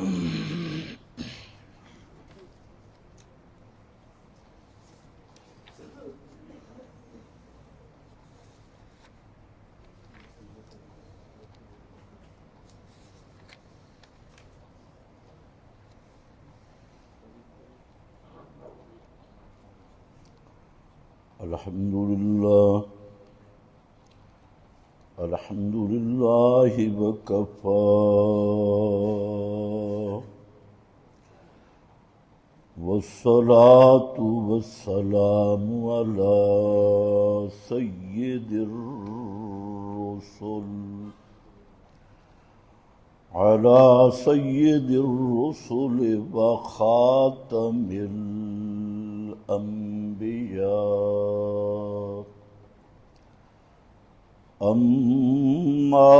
الحمد لله وكفى والصلاة والسلام على سيد الرسل وخاتم الأنبياء. أما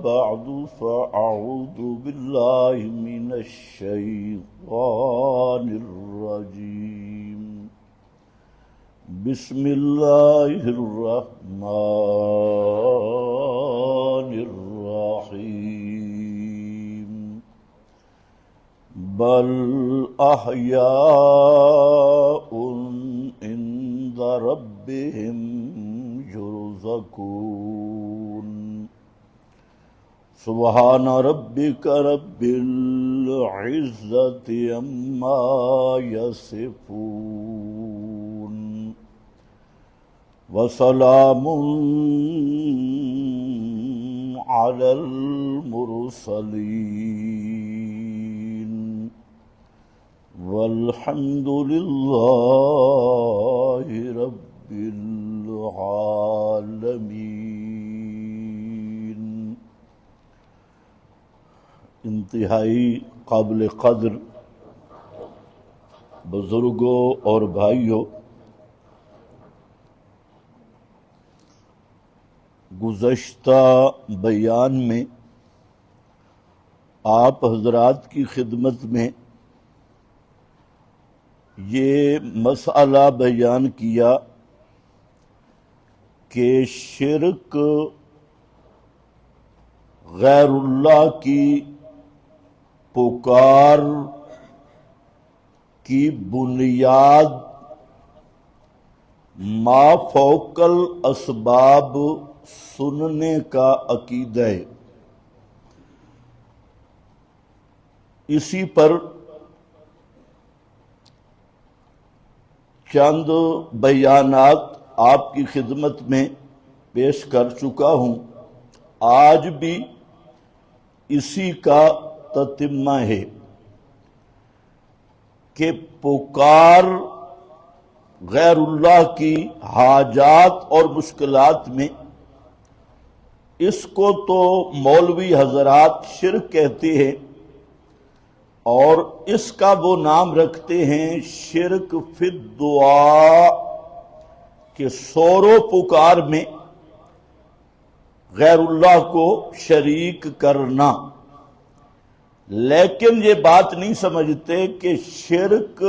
بعد فأعوذ بالله من الشيطان الرجيم. بسم الله الرحمن الرحيم. بل أحياء عند ربهم يرزقون. سبحان ربك رب العزة عما يصفون وسلام على المرسلين والحمد لله رب العالمین. انتہائی قابل قدر بزرگوں اور بھائیوں، گزشتہ بیان میں آپ حضرات کی خدمت میں یہ مسئلہ بیان کیا کہ شرک غیر اللہ کی پکار کی بنیاد ما فوق الاسباب سننے کا عقیدہ ہے. اسی پر چند بیانات آپ کی خدمت میں پیش کر چکا ہوں. آج بھی اسی کا تتمہ ہے کہ پکار غیر اللہ کی حاجات اور مشکلات میں اس کو تو مولوی حضرات شرک کہتے ہیں اور اس کا وہ نام رکھتے ہیں شرک فی الدعاء، کہ سور و پکار میں غیر اللہ کو شریک کرنا. لیکن یہ بات نہیں سمجھتے کہ شرک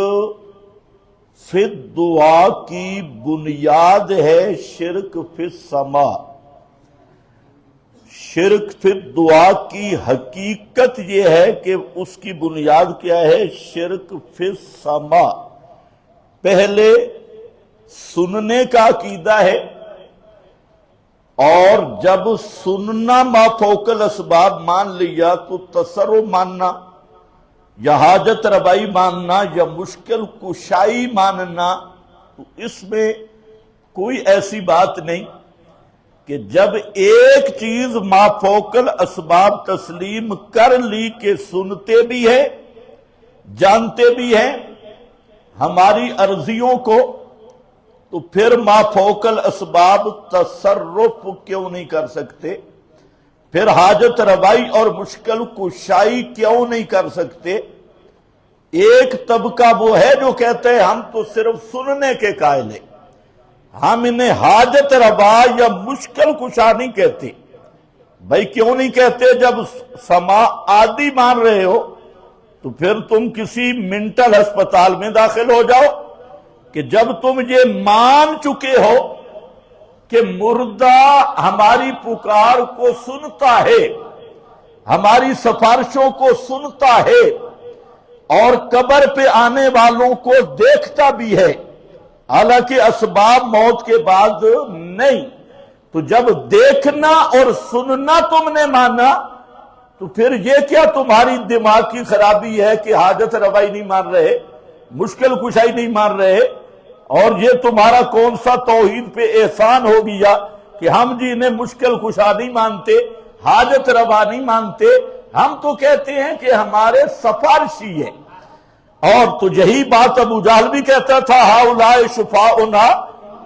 فی الدعاء کی بنیاد ہے شرک فی السماء. شرک فی الدعاء کی حقیقت یہ ہے کہ اس کی بنیاد کیا ہے؟ شرک فی السماء. پہلے سننے کا عقیدہ ہے، اور جب سننا ما فوق الاسباب مان لیا تو تصرف ماننا یا حاجت روائی ماننا یا مشکل کشائی ماننا، تو اس میں کوئی ایسی بات نہیں کہ جب ایک چیز ما فوق الاسباب تسلیم کر لی کہ سنتے بھی ہیں، جانتے بھی ہیں ہماری عرضیوں کو، تو پھر ما فوق الاسباب تصرف کیوں نہیں کر سکتے؟ پھر حاجت روائی اور مشکل کشائی کیوں نہیں کر سکتے؟ ایک طبقہ وہ ہے جو کہتے ہیں ہم تو صرف سننے کے قائل ہیں، ہم انہیں حاجت روا یا مشکل کشا نہیں کہتے. بھائی کیوں نہیں کہتے؟ جب سماع عادی مان رہے ہو تو پھر تم کسی منٹل ہسپتال میں داخل ہو جاؤ کہ جب تم یہ مان چکے ہو کہ مردہ ہماری پکار کو سنتا ہے ہماری سفارشوں کو سنتا ہے اور قبر پہ آنے والوں کو دیکھتا بھی ہے، حالانکہ اسباب موت کے بعد نہیں۔ تو جب دیکھنا اور سننا تم نے مانا تو پھر یہ کیا تمہاری دماغ کی خرابی ہے کہ حاجت روائی نہیں مان رہے، مشکل کشائی نہیں مان رہے، اور یہ تمہارا کون سا توحید پہ احسان ہو گیا کہ ہم جی انہیں مشکل کشا نہیں مانتے، حاجت روا نہیں مانتے، ہم تو کہتے ہیں کہ ہمارے سفارشی ہیں۔ اور تو یہی بات ابو جہل بھی کہتا تھا، ہؤلاء شفاؤنا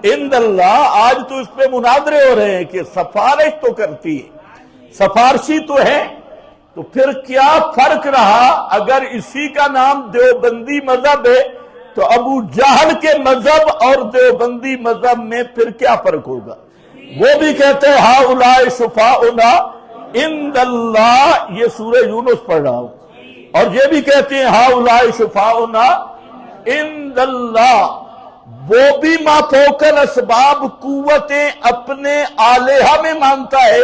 عند اللہ۔ آج تو اس پہ مناظرے ہو رہے ہیں کہ سفارش تو کرتی ہے، سفارشی تو ہے، تو پھر کیا فرق رہا؟ اگر اسی کا نام دیوبندی مذہب ہے تو ابو جہل کے مذہب اور دیوبندی مذہب میں پھر کیا فرق ہوگا؟ وہ بھی کہتے ہیں ہؤلاء شفاؤنا عند اللہ، یہ سورہ یونس پڑھ رہا ہوں، اور یہ بھی کہتے ہیں ہؤلاء شفاؤنا عند اللہ۔ وہ بھی ما فوق الاسباب قوتیں اپنے آلہہ میں مانتا ہے،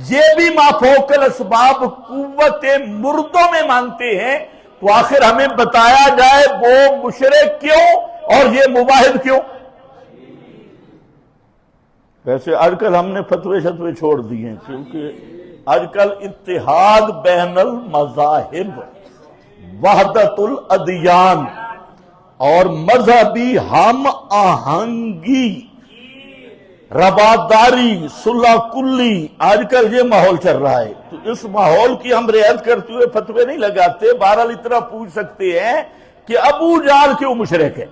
یہ بھی ما فوق الاسباب قوتیں مردوں میں مانتے ہیں۔ تو آخر ہمیں بتایا جائے وہ مشرک کیوں اور یہ موحد کیوں؟ ویسے آج کل ہم نے فتوے شتوے چھوڑ دیے ہیں، کیونکہ آج کل اتحاد بین المذاہب، وحدت الادیان اور مذہبی ہم آہنگی، رواداری، صلح کلی، آج کل یہ ماحول چل رہا ہے۔ تو اس ماحول کی ہم رعایت کرتے ہوئے فتوے نہیں لگاتے۔ بہرحال اتنا پوچھ سکتے ہیں کہ ابو جہل کیوں مشرک ہے،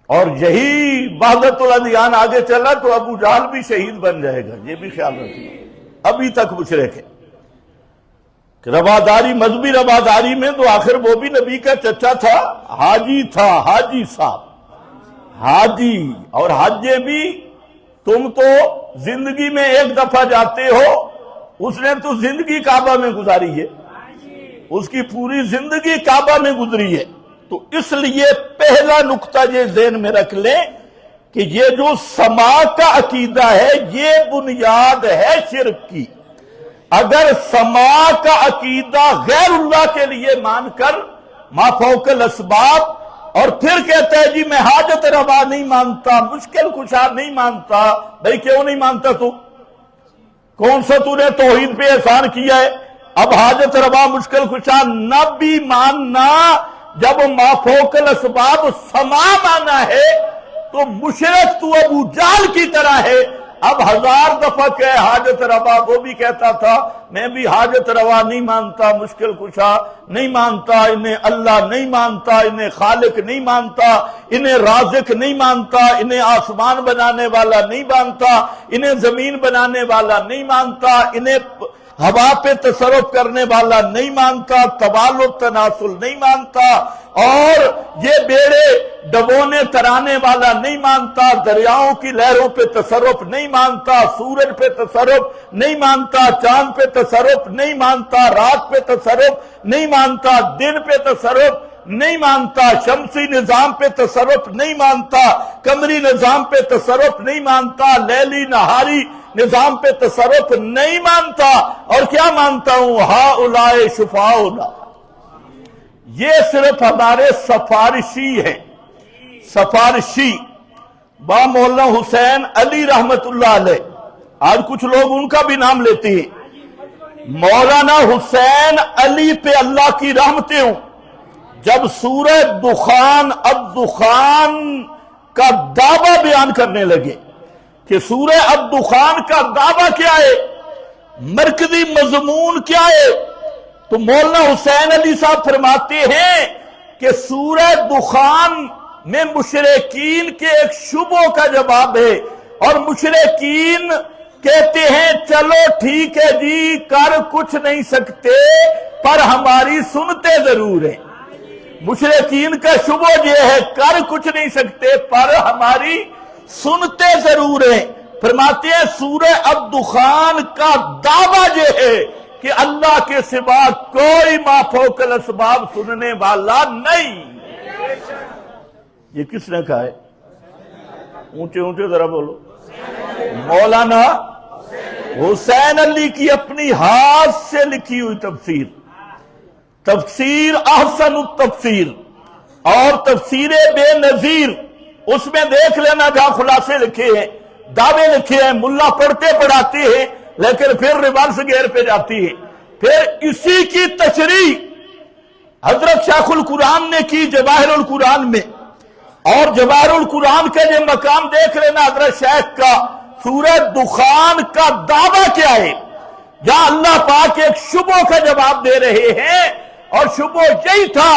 اور یہی وحدت الادیان آگے چلا تو ابو جہل بھی شہید بن جائے گا، یہ بھی خیال رکھیے۔ ابھی تک مشرک ہے کہ رواداری، مذہبی رواداری میں تو آخر وہ بھی نبی کا چچا تھا، حاجی تھا، حاجی صاحب، حاجی۔ اور حج بھی تم تو زندگی میں ایک دفعہ جاتے ہو، اس نے تو زندگی کعبہ میں گزاری ہے، اس کی پوری زندگی کعبہ میں گزری ہے۔ تو اس لیے پہلا نقطہ یہ ذہن میں رکھ لیں کہ یہ جو سما کا عقیدہ ہے یہ بنیاد ہے شرک کی۔ اگر سما کا عقیدہ غیر اللہ کے لیے مان کر ما فوق الاسباب، اور پھر کہتا ہے جی میں حاجت روا نہیں مانتا، مشکل کشا نہیں مانتا، بھئی کیوں نہیں مانتا تو؟ کون سا تو نے توحید پہ احسان کیا ہے؟ اب حاجت روا مشکل کشا نہ بھی ماننا، جب ما فوق الاسباب سما مانا ہے تو مشرک تو ابو جہل کی طرح ہے۔ اب 1000 دفعہ کہ حاجت روا، وہ بھی کہتا تھا میں بھی حاجت روا نہیں مانتا، مشکل کشا نہیں مانتا، انہیں اللہ نہیں مانتا، انہیں خالق نہیں مانتا، انہیں رازق نہیں مانتا، انہیں آسمان بنانے والا نہیں مانتا، انہیں زمین بنانے والا نہیں مانتا، انہیں ہوا پہ تصرف کرنے والا نہیں مانتا، تبال و تناسل نہیں مانتا، اور یہ بیڑے ڈبونے ترانے والا نہیں مانتا، دریاؤں کی لہروں پہ تصرف نہیں مانتا، سورج پہ تصرف نہیں مانتا، چاند پہ تصرف نہیں مانتا، رات پہ تصرف نہیں مانتا، دن پہ تصرف نہیں مانتا، شمسی نظام پہ تصرف نہیں مانتا، قمری نظام پہ تصرف نہیں مانتا، لیلی نہاری نظام پہ تصرف نہیں مانتا، اور کیا مانتا ہوں؟ ہؤلاء شفاؤنا۔ یہ صرف ہمارے سفارشی ہیں، سفارشی۔ با مولانا حسین علی رحمت اللہ علیہ، آج کچھ لوگ ان کا بھی نام لیتے ہیں، مولانا حسین علی پہ اللہ کی رحمتیں ہوں، جب سورہ دخان الدخان کا دعویٰ بیان کرنے لگے کہ سورہ الدخان کا دعویٰ کیا ہے، مرکزی مضمون کیا ہے، تو مولانا حسین علی صاحب فرماتے ہیں کہ سورہ دخان میں مشرکین کے ایک شبہوں کا جواب ہے، اور مشرکین کہتے ہیں چلو ٹھیک ہے جی کر کچھ نہیں سکتے پر ہماری سنتے ضرور ہیں۔ مشرکین کا شبہ یہ ہے کر کچھ نہیں سکتے پر ہماری سنتے ضرور ہیں۔ فرماتے ہیں سورہ الدخان کا دعویٰ یہ ہے کہ اللہ کے سوا کوئی ما فوق الاسباب سننے والا نہیں۔ یہ کس نے کہا ہے؟ اونچے اونچے ذرا بولو۔ مولانا حسین علی کی اپنی ہاتھ سے لکھی ہوئی تفسیر، تفسیر احسن التفسیر اور تفسیر بے نظیر، اس میں دیکھ لینا جہاں خلاصے لکھے ہیں، دعوے لکھے ہیں، ملا پڑھتے پڑھاتے ہیں لیکن پھر ریورس گیئر پہ جاتی ہے۔ پھر اسی کی تشریح حضرت شیخ القرآن نے کی جواہر القرآن میں، اور جواہر القرآن کا یہ مقام دیکھ لینا حضرت شیخ کا، سورہ دخان کا دعویٰ کیا ہے، جہاں اللہ پاک ایک شبہ کا جواب دے رہے ہیں، اور شبہ یہی تھا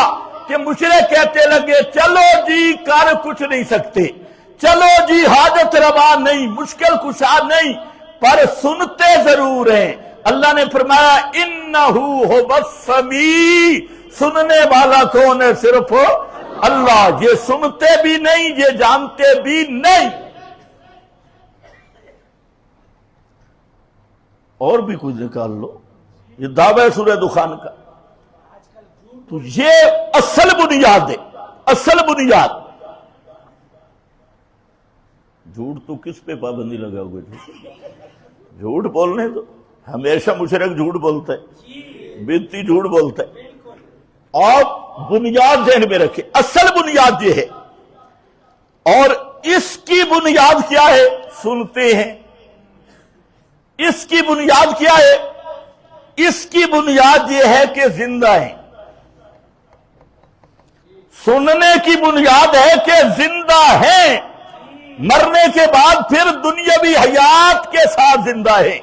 کہ مشرک کہتے لگے چلو جی کر کچھ نہیں سکتے، چلو جی حاجت روا نہیں، مشکل کشا نہیں، پر سنتے ضرور ہیں۔ اللہ نے فرمایا انہو هو السمیع، سننے والا کون ہے؟ صرف اللہ۔ یہ سنتے بھی نہیں، یہ جانتے بھی نہیں۔ اور بھی کچھ نکال لو، یہ دعویٰ سورہ دخان کا، تو یہ اصل بنیاد ہے، اصل بنیاد۔ جھوٹ تو کس پہ پابندی لگا ہوگا؟ جھوٹ بولنے تو ہمیشہ مشرک جھوٹ بولتا ہے، بدعتی جھوٹ بولتا ہے، اور بنیاد ذہن میں رکھے، اصل بنیاد یہ ہے۔ اور اس کی بنیاد کیا ہے؟ سنتے ہیں۔ اس کی بنیاد کیا ہے؟ اس کی بنیاد یہ ہے کہ زندہ ہیں۔ سننے کی بنیاد ہے کہ زندہ ہیں، مرنے کے بعد پھر دنیاوی حیات کے ساتھ زندہ ہے،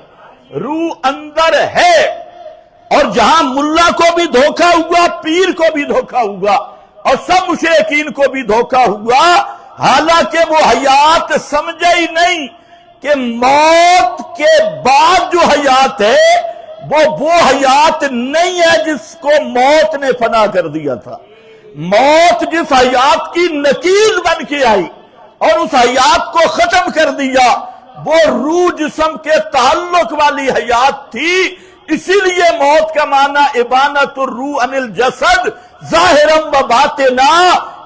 روح اندر ہے۔ اور جہاں ملا کو بھی دھوکہ ہوا، پیر کو بھی دھوکہ ہوا، اور سب مشرکین کو بھی دھوکہ ہوا، حالانکہ وہ حیات سمجھے ہی نہیں کہ موت کے بعد جو حیات ہے وہ حیات نہیں ہے جس کو موت نے فنا کر دیا تھا۔ موت جس حیات کی نکیل بن کے آئی اور اس حیات کو ختم کر دیا، وہ روح جسم کے تعلق والی حیات تھی۔ اسی لیے موت کا معنی ابانت الروح عن الجسد ظاہرا و باطنا،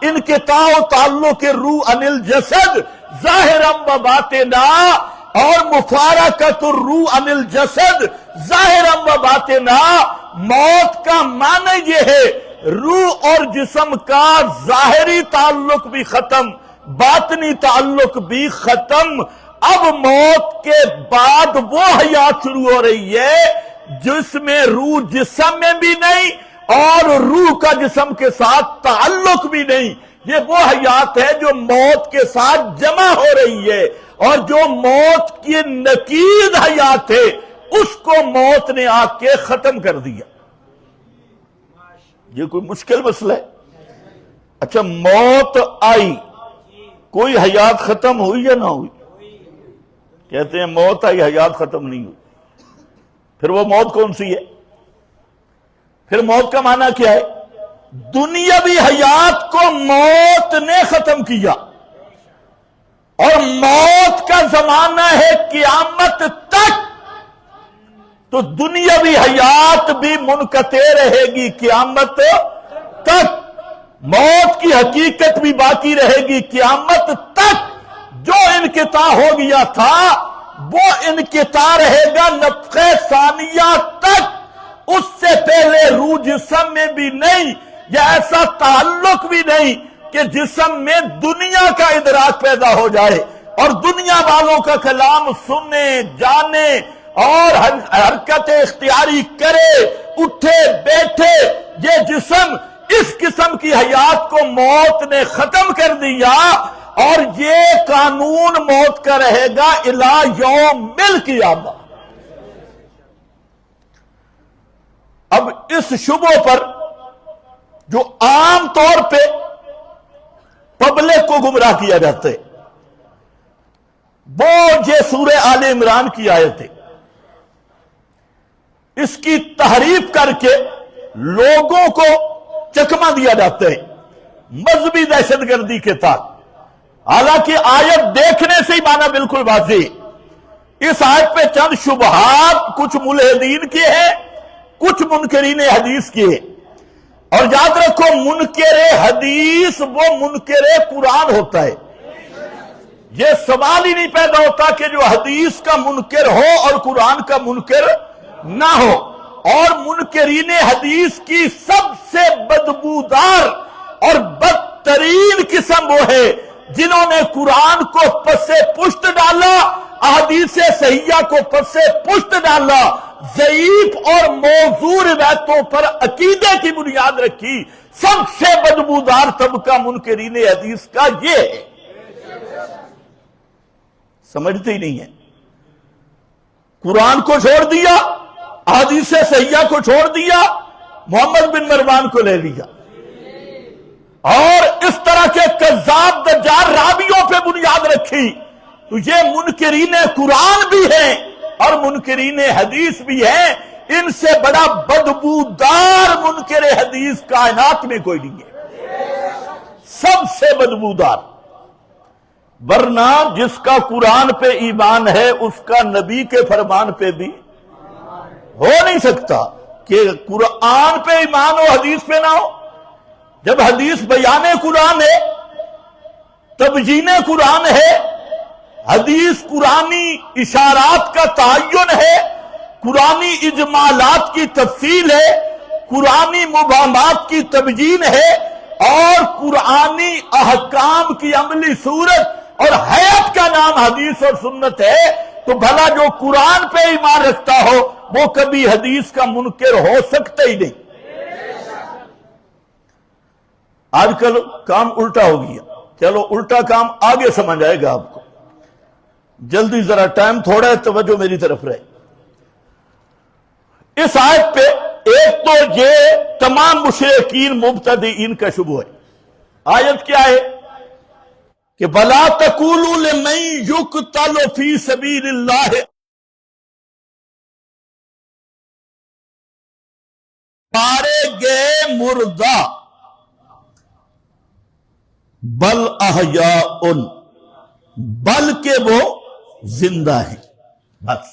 انقطاع و تعلق روح عن الجسد ظاہرا و باطنا، اور مفارقت الروح عن الجسد ظاہرا و باطنا۔ موت کا معنی یہ ہے روح اور جسم کا ظاہری تعلق بھی ختم، باطنی تعلق بھی ختم۔ اب موت کے بعد وہ حیات شروع ہو رہی ہے جس میں روح جسم میں بھی نہیں اور روح کا جسم کے ساتھ تعلق بھی نہیں۔ یہ وہ حیات ہے جو موت کے ساتھ جمع ہو رہی ہے، اور جو موت کی نقید حیات ہے اس کو موت نے آ کے ختم کر دیا۔ یہ کوئی مشکل مسئلہ ہے؟ اچھا، موت آئی، کوئی حیات ختم ہوئی یا نہ ہوئی؟ کہتے ہیں موت آئی، حیات ختم نہیں ہوئی۔ پھر وہ موت کون سی ہے؟ پھر موت کا معنی کیا ہے؟ دنیاوی حیات کو موت نے ختم کیا، اور موت کا زمانہ ہے قیامت تک، تو دنیاوی حیات بھی منقطع رہے گی قیامت تک، موت کی حقیقت بھی باقی رہے گی قیامت تک۔ جو انقطاع ہو گیا تھا وہ انقطاع رہے گا نفخہ ثانیہ تک۔ اس سے پہلے روح جسم میں بھی نہیں، یا ایسا تعلق بھی نہیں کہ جسم میں دنیا کا ادراک پیدا ہو جائے اور دنیا والوں کا کلام سنے، جانے اور حرکت اختیاری کرے، اٹھے بیٹھے۔ یہ جسم، اس قسم کی حیات کو موت نے ختم کر دیا، اور یہ قانون موت کا رہے گا الی یوم القیامہ۔ اب اس شبہ پر جو عام طور پہ پبلک کو گمراہ کیا جاتا ہے، وہ یہ سورہ آل عمران کی آیت ہے، اس کی تحریف کر کے لوگوں کو چکمہ دیا جاتا ہے مذہبی دہشت گردی کے تحت۔ حالانکہ آیت دیکھنے سے ہی معنی بالکل واضح ہے۔ اس آیت پہ چند شبہات کچھ ملحدین کے ہیں، کچھ منکرین حدیث کے ہیں، اور یاد رکھو منکر حدیث وہ منکر قرآن ہوتا ہے۔ یہ سوال ہی نہیں پیدا ہوتا کہ جو حدیث کا منکر ہو اور قرآن کا منکر نہ ہو. اور منکرین حدیث کی سب سے بدبودار اور بدترین قسم وہ ہے جنہوں نے قرآن کو پس پشت ڈالا، احادیث صحیحہ کو پس پشت ڈالا، ضعیف اور موضوع روایتوں پر عقیدے کی بنیاد رکھی. سب سے بدبودار طبقہ منکرین حدیث کا یہ ہے. سمجھتے ہی نہیں ہے. قرآن کو چھوڑ دیا، احادیث صحیحہ کو چھوڑ دیا، محمد بن مروان کو لے لیا، اور اس طرح کے کذاب دجال راویوں پہ بنیاد رکھی. تو یہ منکرین قرآن بھی ہیں اور منکرین حدیث بھی ہیں. ان سے بڑا بدبودار منکر حدیث کائنات میں کوئی نہیں ہے، سب سے بدبودار. ورنہ جس کا قرآن پہ ایمان ہے اس کا نبی کے فرمان پہ بھی ہو نہیں سکتا کہ قرآن پہ ایمان ہو حدیث پہ نہ ہو. جب حدیث بیان قرآن ہے، تبیین قرآن ہے، حدیث قرآنی اشارات کا تعین ہے، قرآنی اجمالات کی تفصیل ہے، قرآنی مبہمات کی تبیین ہے، اور قرآنی احکام کی عملی صورت اور حیات کا نام حدیث اور سنت ہے، تو بھلا جو قرآن پہ ایمان رکھتا ہو وہ کبھی حدیث کا منکر ہو سکتا ہی نہیں. آج کل کام الٹا ہو گیا. چلو الٹا کام آگے سمجھ آئے گا آپ کو. جلدی ذرا ٹائم تھوڑا ہے، توجہ میری طرف رہے. اس آیت پہ ایک تو یہ تمام مشرکین مبتدئین کا شبہ ہے. آیت کیا ہے کہ بلا تقولوا لمن یقتل فی سبیل اللہ مارے گئے مردہ بل احیاء، بلکہ وہ زندہ ہیں. بس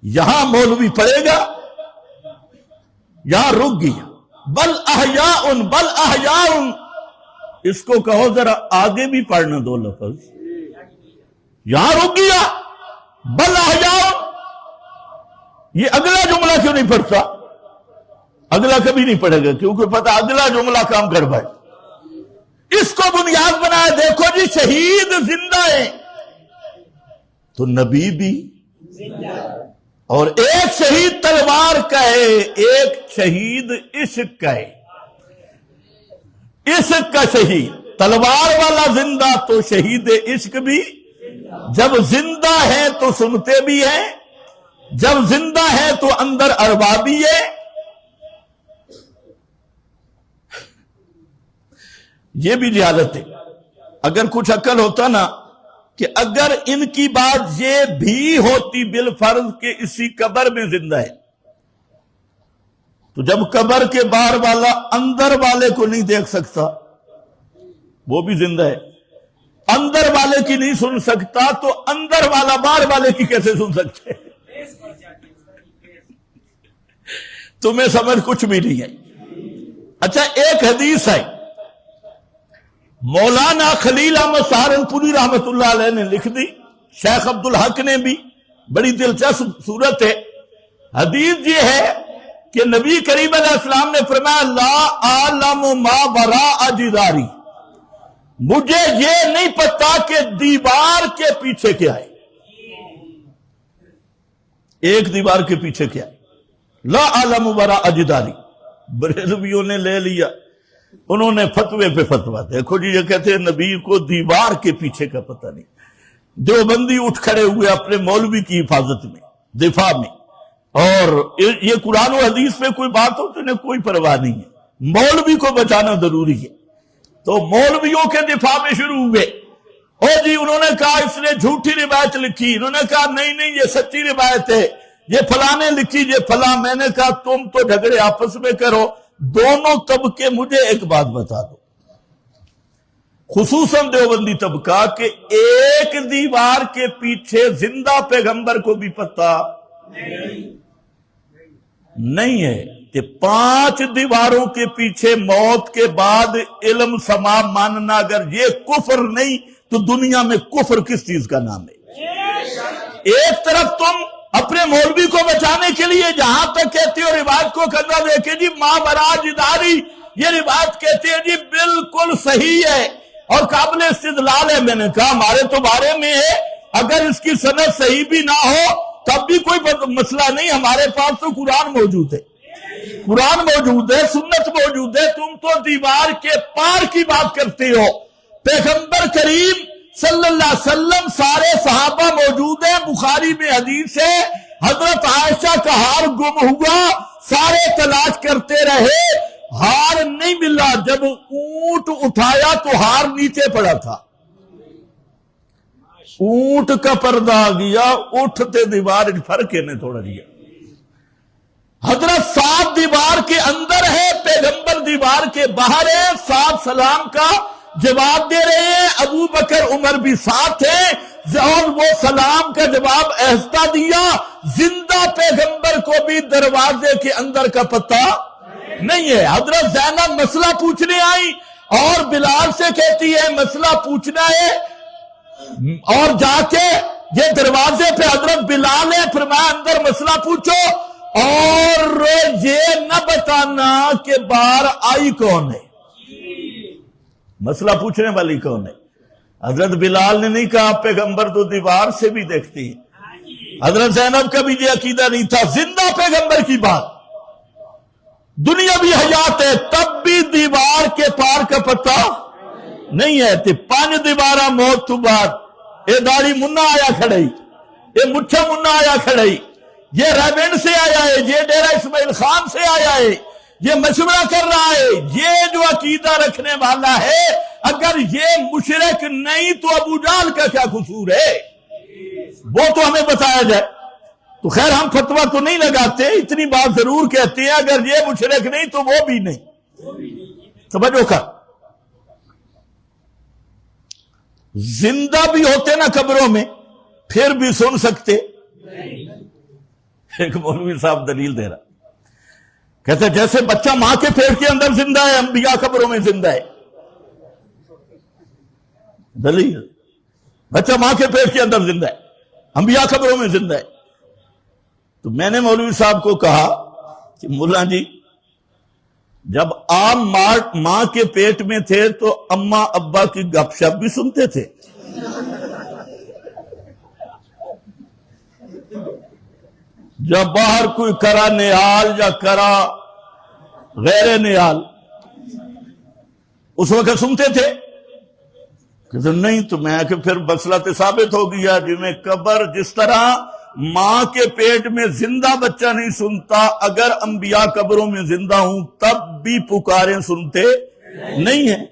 یہاں مولوی پڑھے گا، یہاں رک گیا. بل احیاء، بل احیاء، اس کو کہو ذرا آگے بھی پڑھنا دو لفظ. یہاں رک گیا بل احیاء. یہ اگلا جملہ کیوں نہیں پڑھتا؟ اگلا کبھی نہیں پڑھے گا کیونکہ پتہ اگلا جملہ کام کر پائے. اس کو بنیاد بنایا، دیکھو جی شہید زندہ ہیں تو نبی بھی اور ایک شہید تلوار کا ہے، ایک شہید عشق کا ہے. عشق کا شہید، تلوار والا زندہ تو شہید عشق بھی. جب زندہ ہے تو سنتے بھی ہیں، جب زندہ ہے تو اندر اربابی ہے. یہ بھی جہالت ہے. اگر کچھ عقل ہوتا نا کہ اگر ان کی بات یہ بھی ہوتی بالفرض کہ اسی قبر میں زندہ ہے، تو جب قبر کے باہر والا اندر والے کو نہیں دیکھ سکتا وہ بھی زندہ ہے، اندر والے کی نہیں سن سکتا تو اندر والا باہر والے کی کیسے سن سکتے؟ تمہیں سمجھ کچھ بھی نہیں ہے. اچھا ایک حدیث ہے، مولانا خلیل احمد سہارنپوری رحمت اللہ علیہ نے لکھ دی، شیخ عبدالحق نے بھی. بڑی دلچسپ صورت ہے. حدیث یہ ہے کہ نبی کریم علیہ السلام نے فرمایا لا اعلم ما وراء جداری، مجھے یہ نہیں پتا کہ دیوار کے پیچھے کیا ہے. ایک دیوار کے پیچھے کیا ہے. لا اعلم وراء جداری. بریلویوں نے لے لیا، انہوں نے فتوے پہ فتوا. دیکھو جی یہ کہتے ہیں نبی کو دیوار کے پیچھے کا پتہ نہیں. دیوبندی اٹھ کھڑے ہوئے اپنے مولوی کی حفاظت میں، دفاع میں. اور یہ قرآن و حدیث میں کوئی بات ہو تو انہیں کوئی پرواہ نہیں ہے، مولوی کو بچانا ضروری ہے. تو مولویوں کے دفاع میں شروع ہوئے. اور جی انہوں نے کہا اس نے جھوٹی روایت لکھی، انہوں نے کہا نہیں یہ سچی روایت ہے، یہ فلاں نے لکھی، یہ فلاں. میں نے کہا تم تو جھگڑے آپس میں کرو، دونوں طبقے مجھے ایک بات بتا دو، خصوصاً دیوبندی طبقہ، کہ ایک دیوار کے پیچھے زندہ پیغمبر کو بھی پتہ نہیں ہے کہ 5 دیواروں کے پیچھے موت کے بعد علم سما ماننا، اگر یہ کفر نہیں تو دنیا میں کفر کس چیز کا نام ہے؟ ایک طرف تم اپنے مولوی کو بچانے کے لیے جہاں تک کہتے ہو روایت کو کندا دے کے جی ماں برا جداری، یہ روایت کہتے ہیں جی بالکل صحیح ہے اور قابل استدلال ہے. میں نے کہا ہمارے تو بارے میں ہے، اگر اس کی سند صحیح بھی نہ ہو تب بھی کوئی مسئلہ نہیں، ہمارے پاس تو قرآن موجود ہے، قرآن موجود ہے، سنت موجود ہے. تم تو دیوار کے پار کی بات کرتے ہو. پیغمبر کریم صلی اللہ علیہ وسلم سارے صحابہ موجود ہیں. بخاری میں حدیث ہے حضرت عائشہ کا ہار گم ہوا، سارے تلاش کرتے رہے، ہار نہیں ملا. جب اونٹ اٹھایا تو ہار نیچے پڑا تھا، اونٹ کا پردہ آ گیا، اٹھتے دیوار فرق نے تھوڑا دیا. حضرت سات دیوار کے اندر ہے، پیغمبر دیوار کے باہر ہے، سات سلام کا جواب دے رہے ہیں، ابو بکر عمر بھی ساتھ ہیں، اور وہ سلام کا جواب ایسا دیا زندہ پیغمبر کو بھی دروازے کے اندر کا پتہ نہیں ہے. حضرت زینب مسئلہ پوچھنے آئی اور بلال سے کہتی ہے مسئلہ پوچھنا ہے، اور جا کے یہ دروازے پہ حضرت بلال ہے، فرمایا اندر مسئلہ پوچھو اور یہ نہ بتانا کہ باہر آئی کون ہے، مسئلہ پوچھنے والی کون ہے. حضرت بلال نے نہیں کہا پیغمبر تو دیوار سے بھی دیکھتی ہے. حضرت زینب کا بھی یہ عقیدہ نہیں تھا، زندہ پیغمبر کی بات، دنیا بھی حیات ہے تب بھی دیوار کے پار کا پتہ نہیں ہے. تے پانچ دیوارہ موت تو بعد اے داڑھی منا آیا کھڑائی، اے مٹھا منا آیا کھڑائی، یہ ریونڈ سے آیا ہے، یہ ڈیرہ اسماعیل خان سے آیا ہے، یہ مشورہ کر رہا ہے. یہ جو عقیدہ رکھنے والا ہے اگر یہ مشرک نہیں تو ابو جہل کا کیا قصور ہے، وہ تو ہمیں بتایا جائے. تو خیر ہم فتویٰ تو نہیں لگاتے، اتنی بات ضرور کہتے ہیں اگر یہ مشرک نہیں تو وہ بھی نہیں. سمجھو کر زندہ بھی ہوتے نا قبروں میں پھر بھی سن سکتے. ایک مولوی صاحب دلیل دے رہا، کہتے جیسے بچہ ماں کے پیٹ کے اندر زندہ ہے، انبیاء قبروں میں زندہ ہے. دلیل، بچہ ماں کے پیٹ کے اندر زندہ ہے، انبیاء قبروں میں زندہ ہے. تو میں نے مولوی صاحب کو کہا کہ مولا جی جب آپ ماں کے پیٹ میں تھے تو اماں ابا کی گپ شپ بھی سنتے تھے. جب باہر کوئی کرا نہال یا کرا غیر نہال اس وقت سنتے تھے کہ نہیں. تو میں کہ پھر مسئلہ تو ثابت ہو گیا جی میں قبر جس طرح ماں کے پیٹ میں زندہ بچہ نہیں سنتا، اگر انبیاء قبروں میں زندہ ہوں تب بھی پکاریں سنتے نہیں ہیں.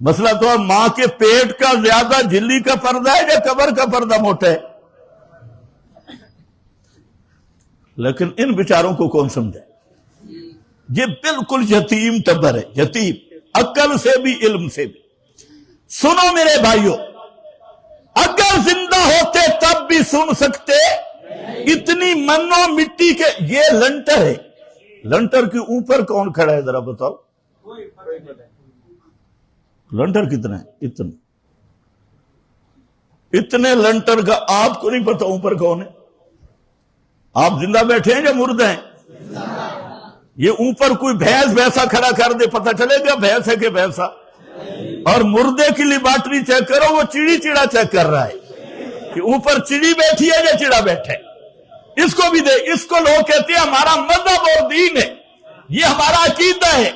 مسئلہ تو ماں کے پیٹ کا زیادہ جھلی کا پردہ ہے یا قبر کا پردہ موٹا ہے. لیکن ان بیچاروں کو کون سمجھے؟ یہ بالکل یتیم ٹبر ہے، یتیم، عقل سے بھی علم سے بھی. سنو میرے بھائیوں، اگر زندہ ہوتے تب بھی سن سکتے. اتنی منو مٹی کے یہ لنٹر ہے، لنٹر کے اوپر کون کھڑا ہے ذرا بتاؤ؟ لنٹر کتنا ہے؟ اتنے لنٹر کا آپ کو نہیں پتا اوپر کون ہے؟ آپ زندہ بیٹھے ہیں یا مردہ ہیں؟ یہ اوپر کوئی بھینس ویسا کھڑا کر دے پتہ چلے گا بھینس ہے کہ بھینسا. اور مردے کی لیبارٹری چیک کرو، وہ چڑی چڑا چیک کر رہا ہے کہ اوپر چڑی بیٹھی ہے یا چڑا بیٹھے. اس کو بھی دے. اس کو لوگ کہتے ہیں ہمارا مذہب اور دین ہے، یہ ہمارا عقیدہ ہے.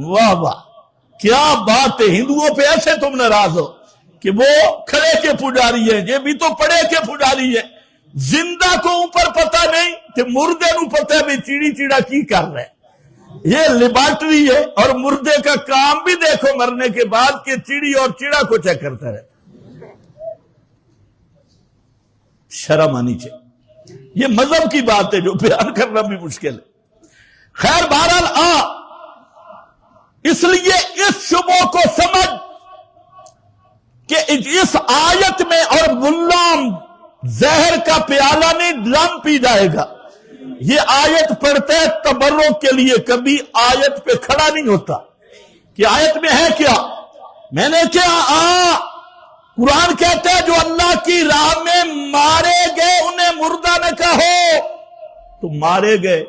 واہ واہ کیا بات ہے. ہندوؤں پہ ایسے تم ناراض ہو کہ وہ کھڑے کے پجاری ہیں، یہ بھی تو پڑے کے پجاری ہیں. زندہ کو اوپر پتہ نہیں کہ مردے نو پتہ ہے بھی چیڑی چیڑا کی کر رہے. یہ لیبارٹری ہے اور مردے کا کام بھی دیکھو مرنے کے بعد کہ چیڑی اور چیڑا کو چیک کرتا رہے. شرم آنی چاہیے. یہ مذہب کی بات ہے جو بیان کرنا بھی مشکل ہے. خیر بہرحال اس لیے اس شبہ کو سمجھ کہ اس آیت میں اور ملام زہر کا پیالہ نہیں ڈرم پی جائے گا. یہ آیت پڑھتے تبرک کے لیے، کبھی آیت پہ کھڑا نہیں ہوتا کہ آیت میں ہے کیا. میں نے کیا قرآن کہتا ہے جو اللہ کی راہ میں مارے گئے انہیں مردہ نہ کہو. تم مارے گئے،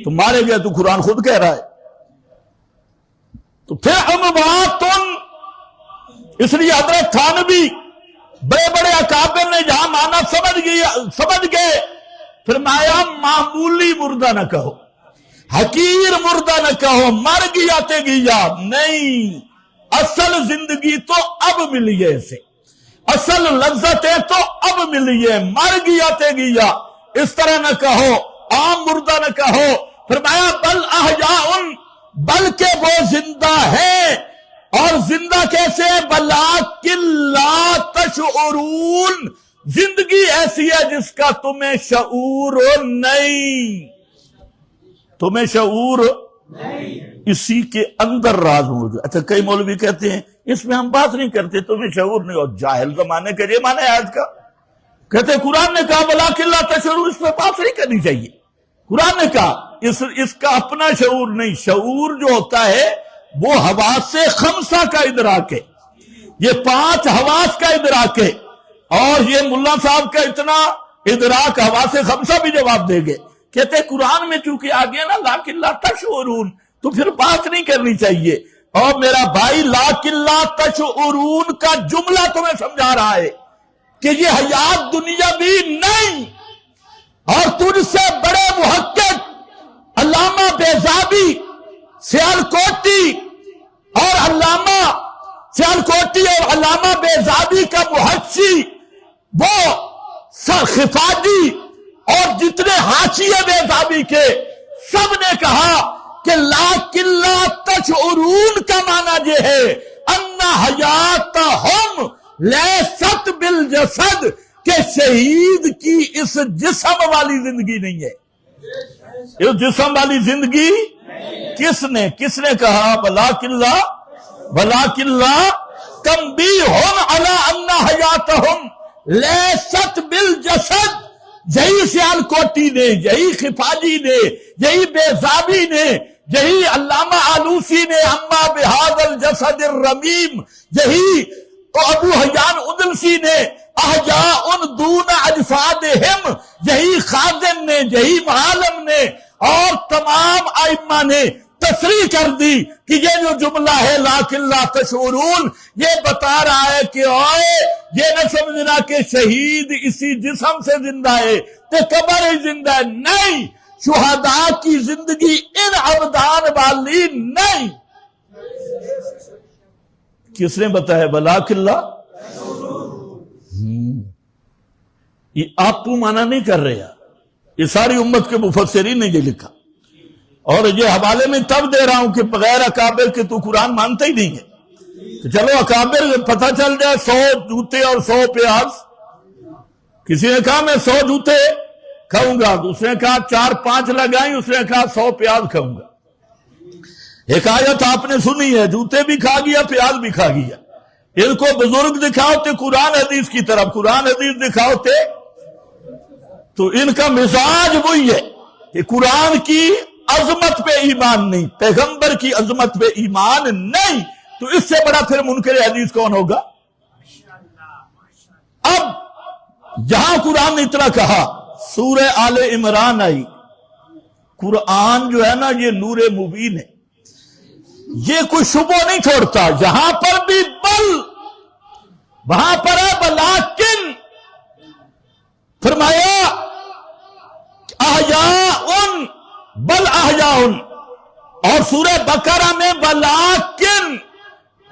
تم مارے گئے تو قرآن خود کہہ رہا ہے. تو پھر امواتن، اس لیے حضرت تھانوی بڑے بڑے اکابر نے جہاں مانا سمجھ گئے، فرمایا معمولی مردہ نہ کہو، حقیر مردہ نہ کہو، مر گیا تے گیا نہیں، اصل زندگی تو اب ملی ہے اسے، اصل لذتیں تو اب ملی ہے، مر گیا تے گیا اس طرح نہ کہو، عام مردہ نہ کہو. فرمایا بل احیاء، بلکہ وہ زندہ ہے. اور زندہ کیسے؟ بلاکن لا تشعرون، زندگی ایسی ہے جس کا تمہیں شعور نہیں، تمہیں شعور اسی کے اندر راز موجود. اچھا کئی مولوی کہتے ہیں اس میں ہم بات نہیں کرتے، تمہیں شعور نہیں. اور جاہل زمانے کا یہ معنی ہے آج کا، کہتے قرآن نے کہا بلاکن لا تشعرون، اس پہ بات نہیں کرنی چاہیے. قرآن نے کہا اس کا اپنا شعور نہیں. شعور جو ہوتا ہے وہ حواس خمسہ کا ادراک ہے، یہ 5 حواس کا ادراک ہے. اور یہ ملا صاحب کا اتنا ادراک حواس خمسہ بھی جواب دے گے. کہتے قرآن میں چونکہ آ گیا نا لیکن لا تشعرون، تو پھر بات نہیں کرنی چاہیے. اور میرا بھائی لیکن لا تشعرون کا جملہ تمہیں سمجھا رہا ہے کہ یہ حیات دنیا بھی نہیں. اور تجھ سے بڑے محقق علامہ بیضابی سیالکوٹی اور علامہ سیالکوٹی اور علامہ بیضابی کا محشی وہ خفاجی اور جتنے حاشیے بیضابی کے سب نے کہا کہ لیکن لا تشعرون کا معنی یہ ہے ان حیاتہم لیست بالجسد، کہ شہید کی اس جسم والی زندگی نہیں ہے. اس جسم والی زندگی کس نے کہا؟ بلاکن لا تنبیہن علی ان حیاتہم لیست بالجسد. یہی سیالکوٹی نے، یہی خفاجی نے، یہی بیضابی نے، یہی علامہ آلوسی نے اما بہذا الجسد الرمیم، یہی ابو حیان ادلسی نے احیاء دون اجسادہم، یہی خازن نے، یہی معالم نے اور تمام ائمہ نے تصریح کر دی کہ یہ جو جملہ ہے لیکن لا تشعرون، یہ بتا رہا ہے کہ یہ نہ سمجھنا کہ شہید اسی جسم سے زندہ ہے تو قبر ہی زندہ ہے. نہیں، شہداء کی زندگی ان ابدان والی نہیں. کس نے بتایا؟ بلاکن لا. یہ آپ کو معنی نہیں کر رہے، یہ ساری امت کے مفسرین نے یہ لکھا. اور یہ حوالے میں تب دے رہا ہوں کہ بغیر اکابر کے تو قرآن مانتا ہی نہیں ہے. تو چلو اکابر پتہ چل جائے 100 جوتے اور 100 پیاز. کسی نے کہا میں 100 جوتے کھاؤں گا، دوسرے نے کہا 4-5 لگائیں، اس نے کہا 100 پیاز کھاؤں گا. ایک آیت آپ نے سنی ہے، جوتے بھی کھا گیا پیاز بھی کھا گیا. ان کو بزرگ دکھاؤتے قرآن حدیث کی طرف، قرآن حدیث دکھاؤتے تو ان کا مزاج وہی ہے کہ قرآن کی عظمت پہ ایمان نہیں، پیغمبر کی عظمت پہ ایمان نہیں. تو اس سے بڑا پھر منکر حدیث کون ہوگا؟ اب جہاں قرآن نے اتنا کہا، سورہ آل عمران آئی. قرآن جو ہے نا یہ نور مبین ہے، یہ کوئی شبہ نہیں چھوڑتا. جہاں پر بھی بل، وہاں پر ہے بلاکن. فرمایا احیاء بل احیاء. اور سورہ بقرہ میں بلاکن،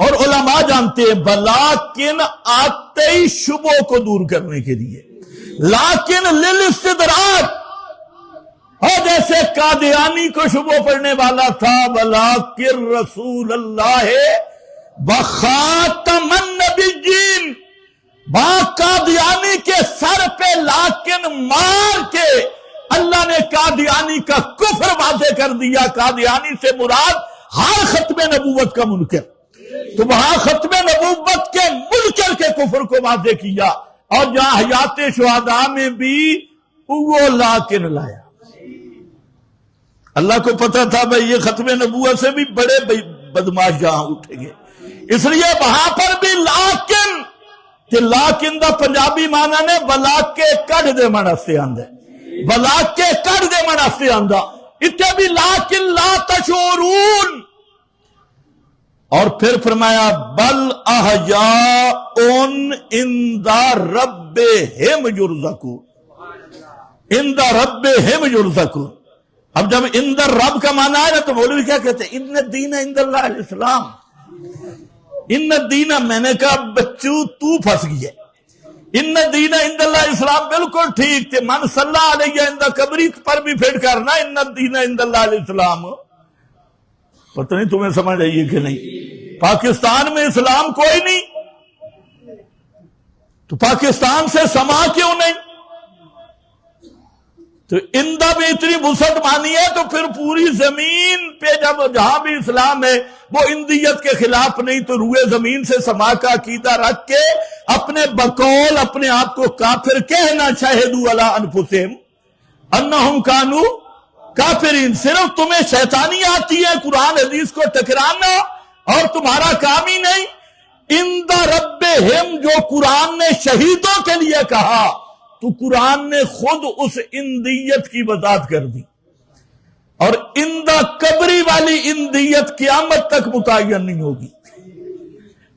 اور علماء جانتے ہیں بلاکن آتے ہی شبوں کو دور کرنے کے لیے، لیکن للاستدراج. اور جیسے قادیانی کو شبہ پڑھنے والا تھا بلاکن رسول اللہ وخاتم النبیین، قادیانی کے سر پہ لیکن مار کے اللہ نے قادیانی کا کفر واضح کر دیا. قادیانی سے مراد ہر ختم نبوت کا منکر. تو وہاں ختم نبوت کے منکر کے کفر کو واضح کیا. اور جہاں حیات شہداء میں بھی وہ لیکن لایا. اللہ کو پتا تھا بھائی یہ ختم نبوت سے بھی بڑے بدماش جہاں اٹھیں گے، اس لیے وہاں پر بھی لیکن کہ لیکن دا پنجابی معنی نے بلاک کے کڑ دے مناستے آندے بلاک کے کڑ دے مناستے آندہ اتنے بھی لیکن لا تشعرون. اور پھر فرمایا بل احیاء عند ربہم یرزقون عند ربہم یرزقون. اب جب عند رب کا معنی ہے نا تو مولوی کیا کہتے ہیں ان الدین عند اللہ الاسلام. ان الدین میں نے کہا بچو تو پھنس گیا. ان الدین عند اللہ الاسلام بالکل ٹھیک تھے من صلی علیہ عند قبری پر بھی پھر کرنا ان الدین عند اللہ الاسلام. پتہ نہیں تمہیں سمجھ آئیے کہ نہیں. پاکستان میں اسلام کوئی نہیں تو پاکستان سے سما کیوں نہیں؟ تو اندہ بھی اتنی وسعت مانی ہے تو پھر پوری زمین پہ جب جہاں بھی اسلام ہے وہ اندیت کے خلاف نہیں تو روئے زمین سے سما کا عقیدہ رکھ کے اپنے بقول اپنے آپ کو کافر کہنا شہدوا علی انفسہم انہم کانوا کافرین. صرف تمہیں شیطانی آتی ہے قرآن حدیث کو ٹکرانا اور تمہارا کام ہی نہیں. عند ربہم جو قرآن نے شہیدوں کے لیے کہا تو قرآن نے خود اس اندیت کی وضاحت کر دی. اور عند قبری والی اندیت قیامت تک متعین نہیں ہوگی.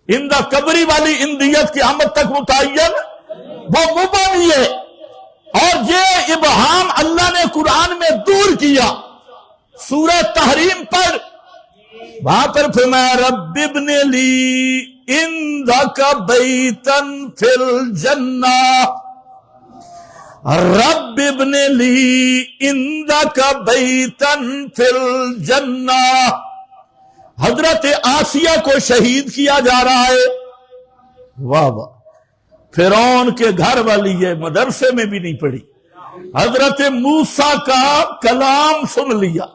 عند قبری والی اندیت قیامت تک متعین وہ مبہم ہے. اور یہ ابہام اللہ نے قرآن میں دور کیا. سورہ تحریم پر وہاں پر فرمایا رب ابن لی عندک بیتا فی الجنہ رب ابن لی عندک بیتا فی الجنہ. حضرت آسیہ کو شہید کیا جا رہا ہے. واہ واہ. فرعون کے گھر والی ہے مدرسے میں بھی نہیں پڑھی. حضرت موسیٰ کا کلام سن لیا.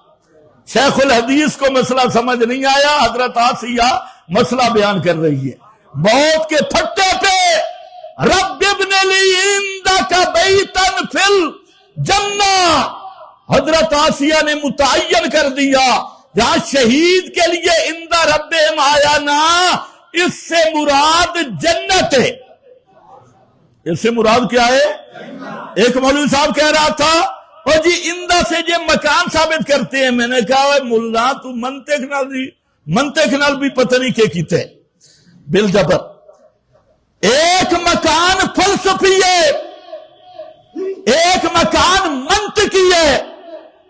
شیخ الحدیث کو مسئلہ سمجھ نہیں آیا. حضرت آسیہ مسئلہ بیان کر رہی ہے. موت کے پھٹے پہ رب ابن لی عندک بیتا فی الجنہ حضرت آسیہ نے متعین کر دیا. جہاں شہید کے لیے عند ربہم آیا نا اس سے مراد جنت ہے. اس سے مراد کیا ہے؟ ایک مولوی صاحب کہہ رہا تھا اور جی اندہ سے یہ مکان ثابت کرتے ہیں. میں نے کہا ملا تو منطق نال بھی پتہ نہیں کہ کیتے بالجبر. ایک مکان فلسفی ہے ایک مکان منطقی ہے.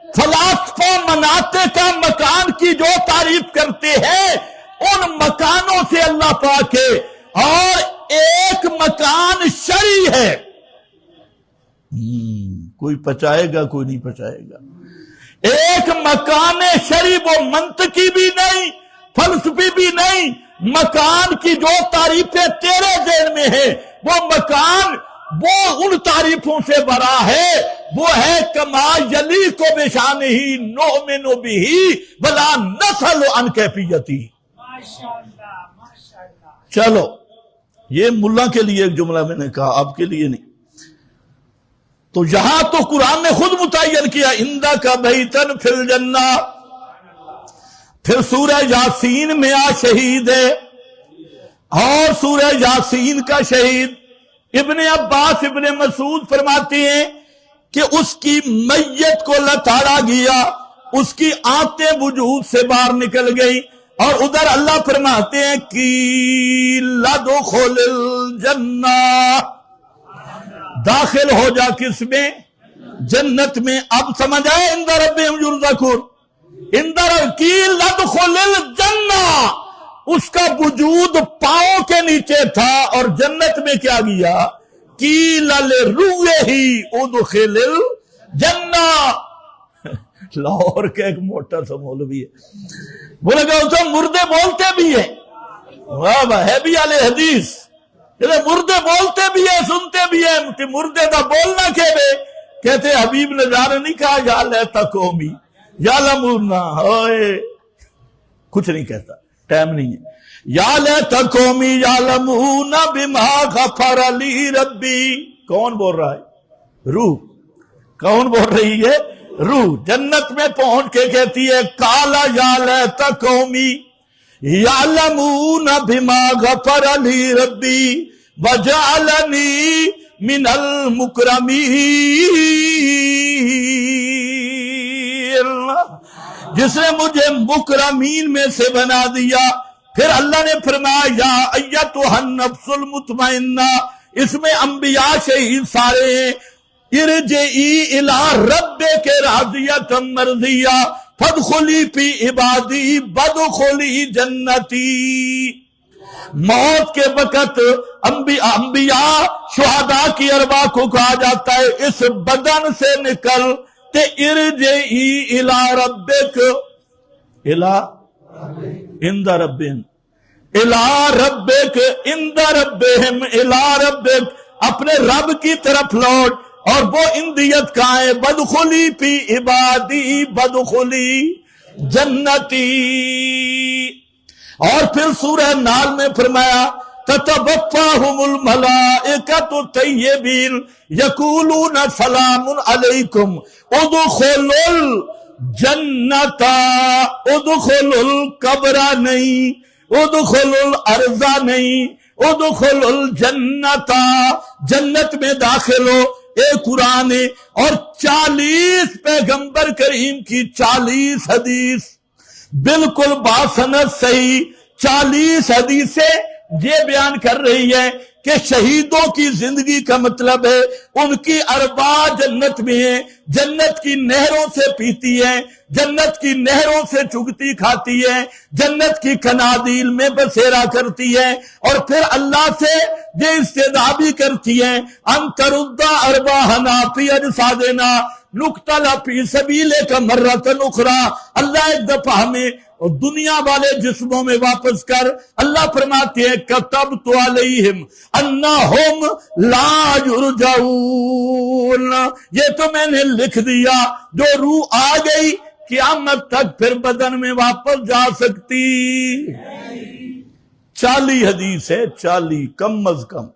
فلاسفہ مناطق کا مکان کی جو تعریف کرتے ہیں ان مکانوں سے اللہ پاک ہے. اور ایک مکان شرعی ہے. کوئی پچائے گا کوئی نہیں پچائے گا. ایک مکان شرعی وہ منطقی بھی نہیں فلسفی بھی نہیں. مکان کی جو تعریفیں تیرے ذہن میں ہے وہ مکان وہ ان تعریفوں سے بڑا ہے. وہ ہے کما یلی کو بشانہ نؤمن بہ ولا نسأل عن کیفیتہ. چلو یہ ملا کے لیے ایک جملہ میں نے کہا آپ کے لیے نہیں. تو یہاں تو قرآن نے خود متعین کیا عندک بیتا فی الجنہ. پھر سورہ یاسین میں شہید ہے اور سورہ یاسین کا شہید ابن عباس ابن مسعود فرماتے ہیں کہ اس کی میت کو لتاڑا گیا. اس کی آنتیں وجود سے باہر نکل گئی. اور ادھر اللہ فرماتے ہیں قیل ادخل الجنہ داخل ہو جا کس میں؟ جنت میں. اب سمجھ آئے عند ربہم یرزقون. قیل ادخل الجنہ اس کا وجود پاؤں کے نیچے تھا اور جنت میں کیا گیا؟ قیل لروحہ ادخل الجنہ. لاہور کا ایک موٹا سا مولوی ہے وہ لگا اس مردے بولتے بھی ہیں. واہ واہ ہے بھی اہل حدیث. مردے بولتے بھی ہیں سنتے بھی ہیں کہ مردے دا بولنا کہتے حبیب نظارہ نہیں کہا یا لیتا قومی یا لمونا ہوئے کچھ نہیں کہتا ٹائم نہیں ہے. یا لیتا قومی یا لمونا بما غفر لی ربی. کون بول رہا ہے؟ روح. کون بول رہی ہے؟ روح. جنت میں پہنچ کے کہتی ہے کالا یا لیتا قومی یعلمون بما غفر لی ربی وجعلنی من المکرمین، جس نے مجھے مکرمین میں سے بنا دیا۔ پھر اللہ نے فرمایا یا ایتھا النفس المطمئنہ، اس میں انبیاء شہید سارے ہیں۔ ارجعی الی ربک راضیۃ مرضیہ فادخلی فی عبادی وادخلی جنتی۔ موت کے وقت انبیاء شہداء کی ارواح کو کہا جاتا ہے اس بدن سے نکل تے ارجعی الی ربک، الی عند ربہم، الی ربک عند ربہم، الی ربک اپنے رب کی طرف لوٹ، اور وہ اندیت کہاں ہے؟ بدخلی فی عبادی بدخلی جنتی۔ اور پھر سورہ نال میں فرمایا تتوفاہم الملائکۃ طیبین یقولون سلام علیکم ادخلوا الجنت، ادخلوا القبر نہیں، ادخلوا الارض نہیں، ادخلوا الجنت، جنت میں داخل ہو۔ ایک قرآن ہے اور 40 پیغمبر کریم کی 40 حدیث بالکل باسند صحیح 40 حدیثیں یہ بیان کر رہی ہے کہ شہیدوں کی زندگی کا مطلب ہے ان کی ارواح جنت میں ہے، جنت کی نہروں سے پیتی ہے، جنت کی نہروں سے چگتی کھاتی ہے، جنت کی کنادیل میں بسیرا کرتی ہے، اور پھر اللہ سے یہ استدعا بھی کرتی ہے ان ترد ارواحنا فی اجسادنا نقتل فی سبیلک مرۃ اخری، اللہ ایک دفعہ ہمیں دنیا والے جسموں میں واپس کر۔ اللہ فرماتے ہیں کتبت علیہم انہم لا یرجعون، یہ تو میں نے لکھ دیا جو روح آ گئی قیامت تک پھر بدن میں واپس جا سکتی۔ 40 حدیث ہے، 40 کم از کم،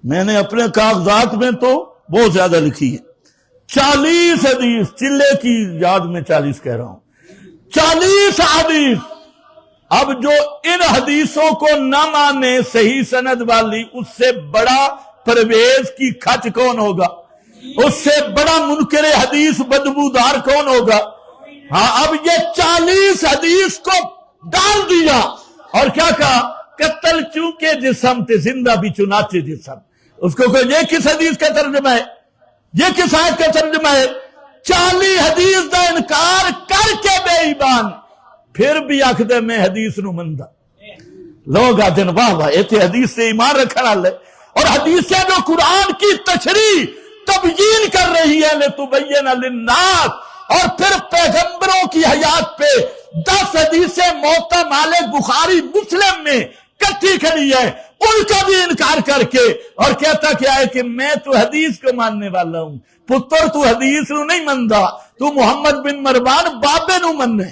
میں نے اپنے کاغذات میں تو بہت زیادہ لکھی ہے۔ 40 حدیث، چلے کی یاد میں 40 کہہ رہا ہوں، 40 حدیث۔ اب جو ان حدیثوں کو نہ مانے صحیح سند والی، اس سے بڑا پرویز کی کھچ کون ہوگا؟ اس سے بڑا منکر حدیث بدبودار کون ہوگا؟ ہاں، اب یہ 40 حدیث کو ڈال دیا اور کیا کہا؟ قتل چونکہ جسم تے زندہ بھی چنانچہ جسم۔ اس کو یہ کس حدیث کا ترجمہ ہے؟ یہ کس آیت کا ترجمہ ہے؟ 40 حدیث دا انکار کر کے بے ایمان پھر بھی آکھ دے میں حدیث نو مندہ۔ لوگ آدھن واہ واہ ایتھے حدیث سے ایمان رکھنا لے، اور حدیثیں جو قرآن کی تشریح تبیین کر رہی ہے لتبین للناس، اور پھر پیغمبروں کی حیات پہ 10 حدیثیں موطا مالک بخاری مسلم میں کٹھی کھڑی ہے، ان کا بھی انکار کر کے، اور کہتا کیا ہے کہ میں تو حدیث کو ماننے والا ہوں۔ پتر تو حدیث نو نہیں مندا، تو محمد بن مروان بابے نو مننے،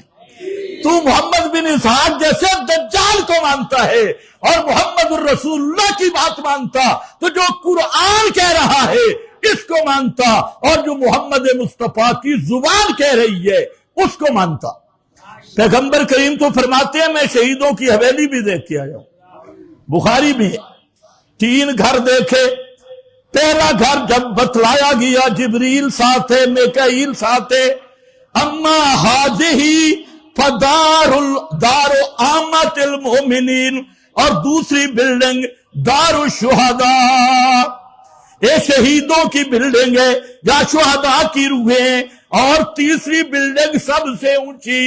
تو محمد بن اسحاق جیسے دجال کو مانتا ہے اور محمد الرسول اللہ کی بات مانتا، تو جو قرآن کہہ رہا ہے اس کو مانتا، اور جو محمد مصطفیٰ کی زبان کہہ رہی ہے اس کو مانتا۔ پیغمبر کریم تو فرماتے ہیں میں شہیدوں کی حویلی بھی دیکھ کے آیا ہوں۔ بخاری میں 3 گھر دیکھے۔ پہلا گھر جب بتلایا گیا جبریل ساتھ ہے، میکائیل ساتھ ہے، اما ہاذہی فدار عامت المؤمنین، اور دوسری بلڈنگ دار الشہداء، یہ شہیدوں کی بلڈنگ ہے یا شہداء کی روحیں ہیں، اور تیسری بلڈنگ سب سے اونچی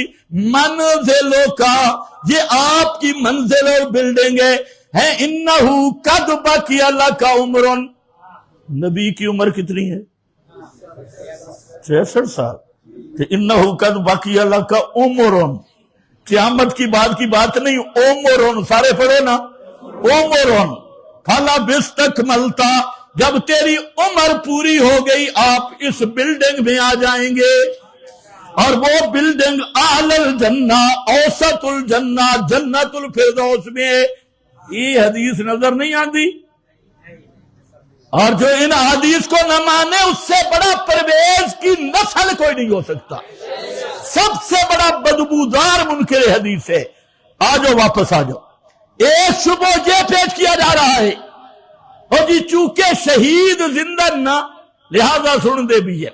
منزلوں کا، یہ آپ کی منزل اور بلڈنگ ہے۔ انہو قد بقی لک عمر، نبی کی عمر کتنی ہے؟ 66 سال۔ انہو قد بقی لک عمر، قیامت کی بات نہیں، عمر، سارے پڑھو نا، عمر فلا بستکملتا، جب تیری عمر پوری ہو گئی آپ اس بلڈنگ میں آ جائیں گے، اور وہ بلڈنگ اعلی الجنہ، اوسط الجنہ، جنت الفردوس میں۔ یہ حدیث نظر نہیں آتی؟ اور جو ان حدیث کو نہ مانے اس سے بڑا پرویز کی نسل کوئی نہیں ہو سکتا۔ سب سے بڑا بدبودار منکر حدیث ہے۔ آ جاؤ واپس آ جاؤ. ایک شبہ یہ پیش کیا جا رہا ہے اور جی چونکہ شہید زندہ نہ لہذا سن دے بھی ہے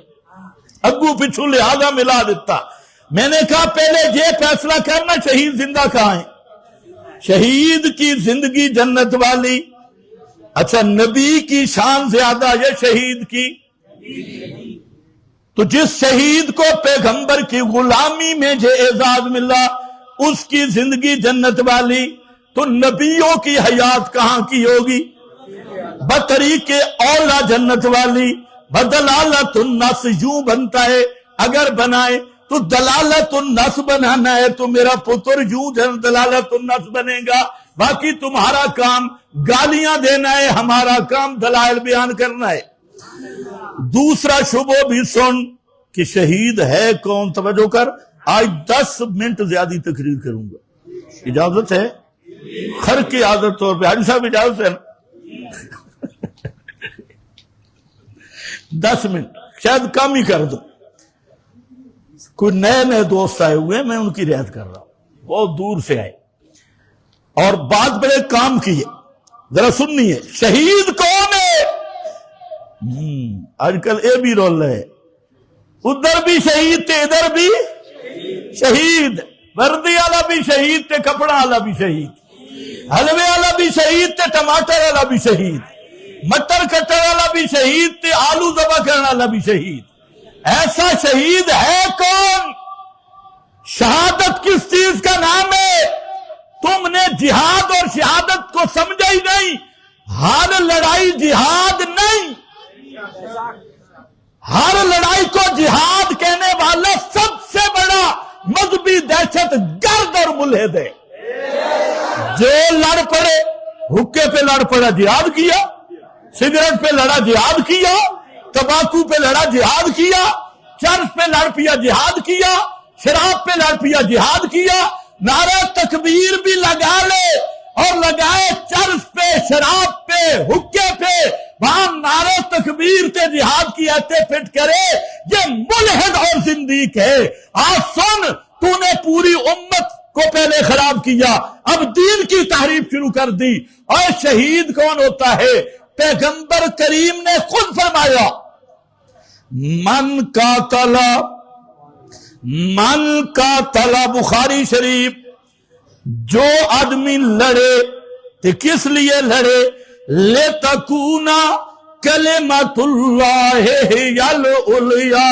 اگو پچھو لہذا ملا دیتا. میں نے کہا پہلے یہ فیصلہ کرنا شہید زندہ کہاں ہے. شہید کی زندگی جنت والی. اچھا نبی کی شان زیادہ ہے شہید کی. تو جس شہید کو پیغمبر کی غلامی میں یہ اعزاز ملا اس کی زندگی جنت والی تو نبیوں کی حیات کہاں کی ہوگی؟ بطریق اولا جنت والی. بدلالت النص یوں بنتا ہے اگر بنائے تو دلالت النص بنانا ہے تو میرا پتر یوں دلالت النص بنے گا. باقی تمہارا کام گالیاں دینا ہے ہمارا کام دلائل بیان کرنا ہے. دوسرا شبہ بھی سن کہ شہید ہے کون. توجہ کر آج 10 منٹ زیادہ تقریر کروں گا. اجازت ہے؟ خر کی عادت طور پہ حاجی صاحب اجازت ہے نا؟ 10 منٹ شاید کم ہی کر دوں. کوئی نئے دوست آئے ہوئے میں ان کی رعایت کر رہا ہوں بہت دور سے آئے اور بات بڑے کام کیے. ذرا سننیے شہید کون ہے. آج کل اے بھی رول ہے ادھر بھی شہید تھے ادھر بھی شہید. وردی والا بھی شہید تھے کپڑا والا بھی شہید. حلوے والا بھی شہید تھے ٹماٹر والا بھی شہید. مٹر کٹر والا بھی شہید تھے آلو ذبح کرنے والا بھی شہید. ایسا شہید ہے کون؟ شہادت کس چیز کا نام ہے؟ تم نے جہاد اور شہادت کو سمجھا ہی نہیں. ہر لڑائی جہاد نہیں. ہر لڑائی کو جہاد کہنے والا سب سے بڑا مذہبی دہشت گرد اور ملحد ہے. جو لڑ پڑے حکے پہ لڑ پڑا جہاد کیا, سگریٹ پہ لڑا جہاد کیا, تمباکو پہ لڑا جہاد کیا, چرس پہ لڑ پیا جہاد کیا, شراب پہ لڑ پیا جہاد کیا. نعرہ تکبیر بھی لگا لے اور لگائے چرس پہ شراب پہ حکے پہ وہاں نعرہ تکبیر تے جہاد کی ایتے فٹ کرے. یہ ملحد اور زندیق ہے. آج سن تو نے پوری امت کو پہلے خراب کیا اب دین کی تحریف شروع کر دی. اور شہید کون ہوتا ہے؟ پیغمبر کریم نے خود فرمایا من کا تلا بخاری شریف جو آدمی لڑے تو کس لیے لڑے؟ لِتَكُونَ كَلِمَةُ اللَّهِ هِيَ الْعُلْيَا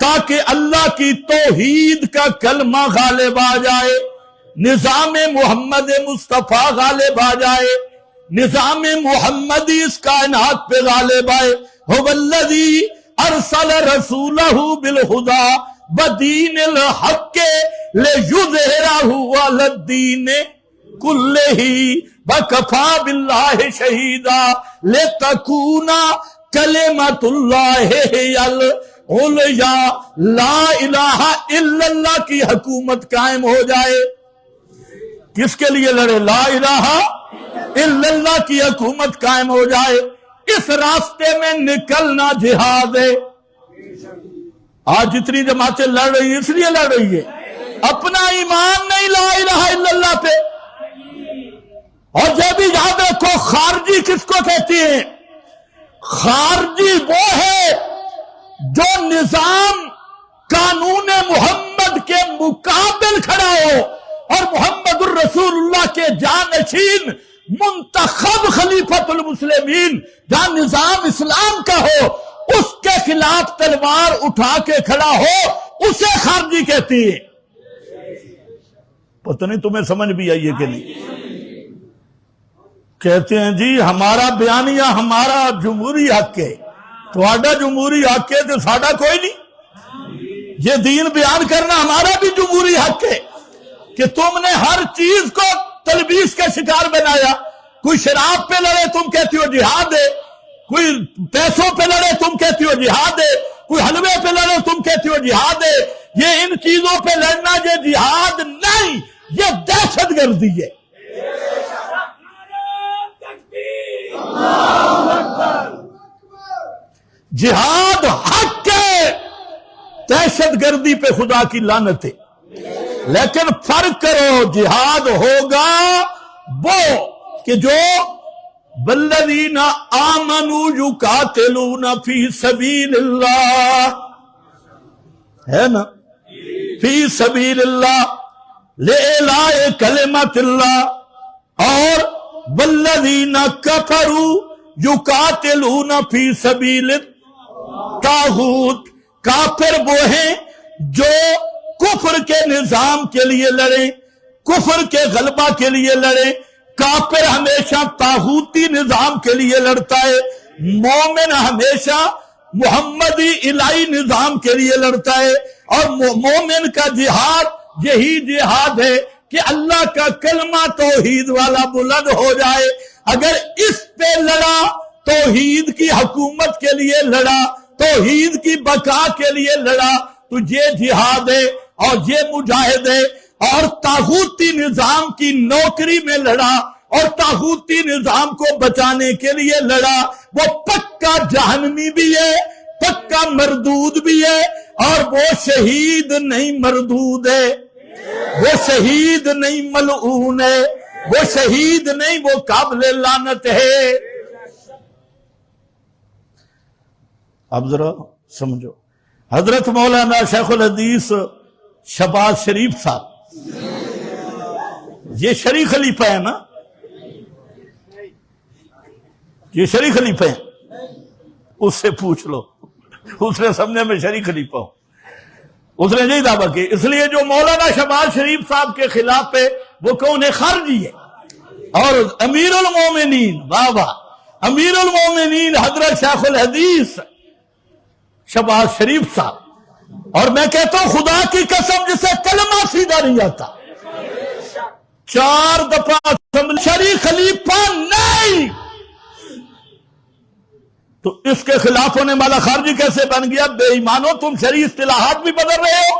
تاکہ اللہ کی توحید کا کلمہ غالب آ جائے, نظام محمد مصطفیٰ غالب آ جائے, نظام محمدی اس کائنات پہ غالب آئے. هُوَ الَّذِي أَرْسَلَ رَسُولَهُ بِالْهُدَى وَدِينِ الْحَقِّ لِيُظْهِرَهُ عَلَى الدِّينِ كُلِّهِ وَكَفَى بِاللَّهِ شَهِيدًا لِتَكُونَ كَلِمَةُ اللَّهِ هِيَ الْعُلْيَا لا الہ الا اللہ کی حکومت قائم ہو جائے. کس کے لیے لڑے؟ لا الہ الا اللہ کی حکومت قائم ہو جائے. اس راستے میں نکلنا جہاد ہے. آج جتنی جماعتیں لڑ رہی ہیں اس لیے لڑ رہی ہے اپنا ایمان نہیں لا الہ الا اللہ پہ. اور یہ بھی یاد رکھو خارجی کس کو کہتی ہیں؟ خارجی وہ ہے جو نظام قانون محمد کے مقابل کھڑا ہو اور محمد الرسول اللہ کے جانشین منتخب خلیفۃ المسلمین جہاں نظام اسلام کا ہو اس کے خلاف تلوار اٹھا کے کھڑا ہو اسے خارجی کہتی ہے. پتہ نہیں تمہیں سمجھ بھی آئی ہے کہ نہیں. کہتے ہیں جی ہمارا بیانیہ ہمارا جمہوری حق ہے. تھوڑا جمہوری حق ہے تو ساڈا کوئی نہیں. یہ دین بیان کرنا ہمارا بھی جمہوری حق ہے کہ تم نے ہر چیز کو تلبیس کا شکار بنایا. کوئی شراب پہ لڑے تم کہتی ہو جہاد ہے, کوئی پیسوں پہ لڑے تم کہتی ہو جہاد ہے, کوئی حلوے پہ لڑے تم کہتی ہو جہاد ہے. یہ ان چیزوں پہ لڑنا یہ جہاد نہیں, یہ دہشت گردی ہے. جہاد حق ہے, دہشت گردی پہ خدا کی لعنت ہے. لیکن فرق کرو، جہاد ہوگا وہ کہ جو والذین آمنوا یقاتلون فی سبیل اللہ، ہے نا، فی سبیل اللہ لإعلاء کلمۃ اللہ، اور والذین کفروا یقاتلون فی سبیل الطاغوت، کافر وہ ہیں جو کفر کے نظام کے لیے لڑیں، کفر کے غلبہ کے لیے لڑیں۔ کافر ہمیشہ طاغوتی نظام کے لیے لڑتا ہے، مومن ہمیشہ محمدی الہی نظام کے لیے لڑتا ہے۔ اور مومن کا جہاد یہی جہاد ہے کہ اللہ کا کلمہ توحید والا بلند ہو جائے۔ اگر اس پہ لڑا، توحید کی حکومت کے لیے لڑا، توحید کی بقا کے لیے لڑا، تو یہ جہاد ہے اور یہ مجاہد ہے۔ اور طاغوتی نظام کی نوکری میں لڑا اور طاغوتی نظام کو بچانے کے لیے لڑا، وہ پکا جہنمی بھی ہے، پکا مردود بھی ہے، اور وہ شہید نہیں مردود ہے، وہ شہید نہیں ملعون ہے، وہ شہید نہیں، وہ قابل لعنت ہے۔ اب ذرا سمجھو، حضرت مولانا شیخ الحدیث شہباز شریف صاحب، یہ شریع خلیفہ ہے نا، یہ شریع خلیفہ ہیں، اس سے پوچھ لو، اس نے سمجھے میں شریع خلیفہ ہوں، اس نے یہی دعویٰ کی۔ اس لیے جو مولانا شہباز شریف صاحب کے خلاف ہے وہ کون ہے؟ خارجی ہے۔ اور امیر المومنین، واہ واہ، امیر المومنین حضرت شیخ الحدیث شہباز شریف صاحب، اور میں کہتا ہوں خدا کی قسم جسے کلمہ سیدھا نہیں آتا، 4 دفعہ شریع خلیفہ نہیں، تو اس کے خلاف ہونے والا خارجی کیسے بن گیا؟ بے ایمانو، تم شریع اصطلاحات بھی بدل رہے ہو،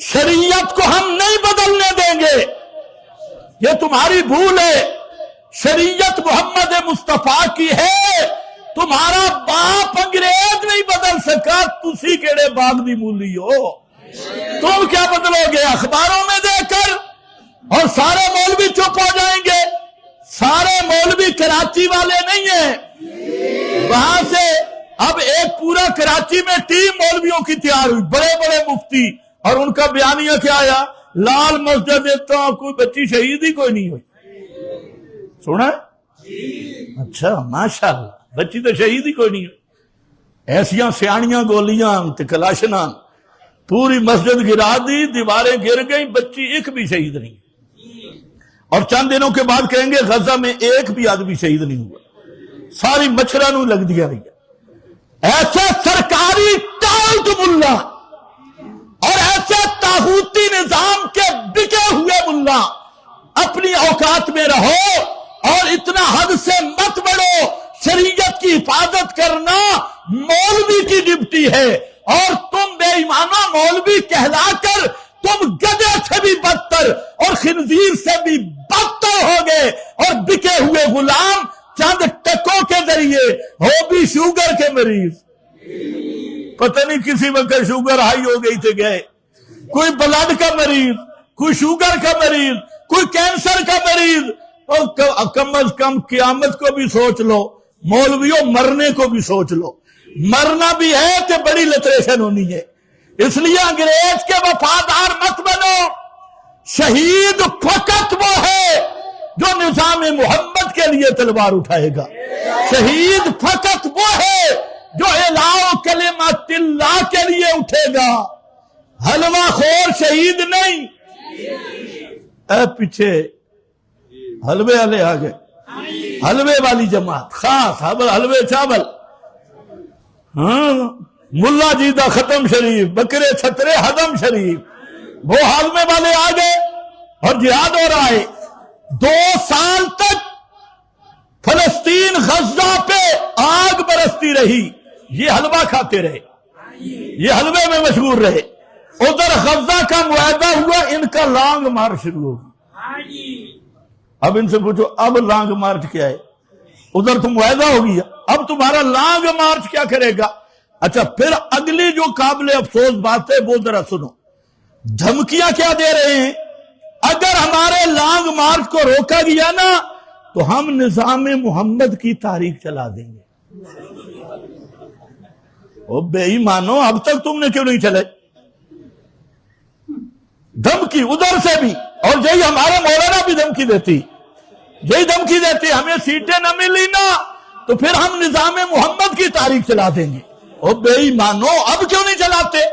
شریعت کو ہم نہیں بدلنے دیں گے، یہ تمہاری بھول ہے۔ شریعت محمد مصطفیٰ کی ہے، تمہارا باپ انگریز نہیں بدل سکا، تسی کیڑے باغ دی مولی ہو، تم کیا بدلو گے؟ اخباروں میں دے کر، اور سارے مولوی چپ ہو جائیں گے۔ سارے مولوی کراچی والے نہیں ہیں، وہاں سے اب ایک پورا کراچی میں ٹیم مولویوں کی تیار ہوئی، بڑے بڑے مفتی، اور ان کا بیانیہ کیا آیا؟ لال مسجد دیتا ہوں، کوئی بچی شہید ہی کوئی نہیں ہوئی۔ سنا؟ اچھا ماشاءاللہ، بچی تو شہید ہی کوئی نہیں ہوئی۔ ایسیاں سیاڑیاں گولیاں تے کلاشناں، پوری مسجد گرا دی، دیواریں گر گئیں، بچی ایک بھی شہید نہیں۔ اور چند دنوں کے بعد کہیں گے غزہ میں ایک بھی آدمی شہید نہیں ہوا، ساری مچھرانوں لگ دیا رہی ہے۔ ایسے سرکاری ٹالٹ ملا اور ایسے طاغوتی نظام کے بکے ہوئے ملا، اپنی اوقات میں رہو اور اتنا حد سے مت بڑھو۔ شریعت کی حفاظت کرنا مولوی کی ڈیوٹی ہے، اور تم بے ایمانہ مولوی کہلا کر تم گدے سے بھی بدتر اور خنزیر سے بھی بدتر ہو گئے، اور بکے ہوئے غلام چند ٹکوں کے ذریعے ہو بھی شوگر کے مریض۔ پتہ نہیں کسی وقت شوگر ہائی ہو گئی تھے گئے، کوئی بلڈ کا مریض، کوئی شوگر کا مریض، کوئی کینسر کا مریض۔ اور کم از کم قیامت کو بھی سوچ لو، مولویوں مرنے کو بھی سوچ لو، مرنا بھی ہے تو بڑی لٹریشن ہونی ہے۔ اس لیے انگریز کے وفادار مت بنو، شہید فقط وہ ہے جو نظام محمد کے لیے تلوار اٹھائے گا، شہید فقط وہ ہے جو اعلاء کلمۃ اللہ کے لیے اٹھے گا، حلوہ خور شہید نہیں۔ اے پیچھے حلوے والے آ گئے، حلوے والی جماعت، خاص حلوے چاول، ہاں، ملا جی دا ختم شریف، بکرے چھترے ہدم شریف، وہ حلوے والے آ گئے اور جہاد ہو رہا ہے۔ 2 سال تک فلسطین غزہ پہ آگ برستی رہی، یہ حلوہ کھاتے رہے، یہ حلوے میں مشغول رہے۔ ادھر غزہ کا معاہدہ ہوا، ان کا لانگ مارچ شروع ہوگی۔ اب ان سے پوچھو اب لانگ مارچ کیا ہے؟ ادھر تو معاہدہ ہو گیا، اب تمہارا لانگ مارچ کیا کرے گا؟ اچھا پھر اگلی جو قابل افسوس بات ہے وہ ذرا سنو۔ دھمکیاں کیا دے رہے ہیں؟ اگر ہمارے لانگ مارچ کو روکا گیا نا تو ہم نظام محمد کی تاریخ چلا دیں گے۔ او بے ایمانو، اب تک تم نے کیوں نہیں چلے؟ دھمکی ادھر سے بھی، اور یہی ہمارے مولانا بھی دھمکی دیتی، یہی دھمکی دیتی، ہمیں سیٹیں نہ ملی نا تو پھر ہم نظام محمد کی تاریخ چلا دیں گے۔ او بے ایمانو، اب کیوں نہیں چلاتے؟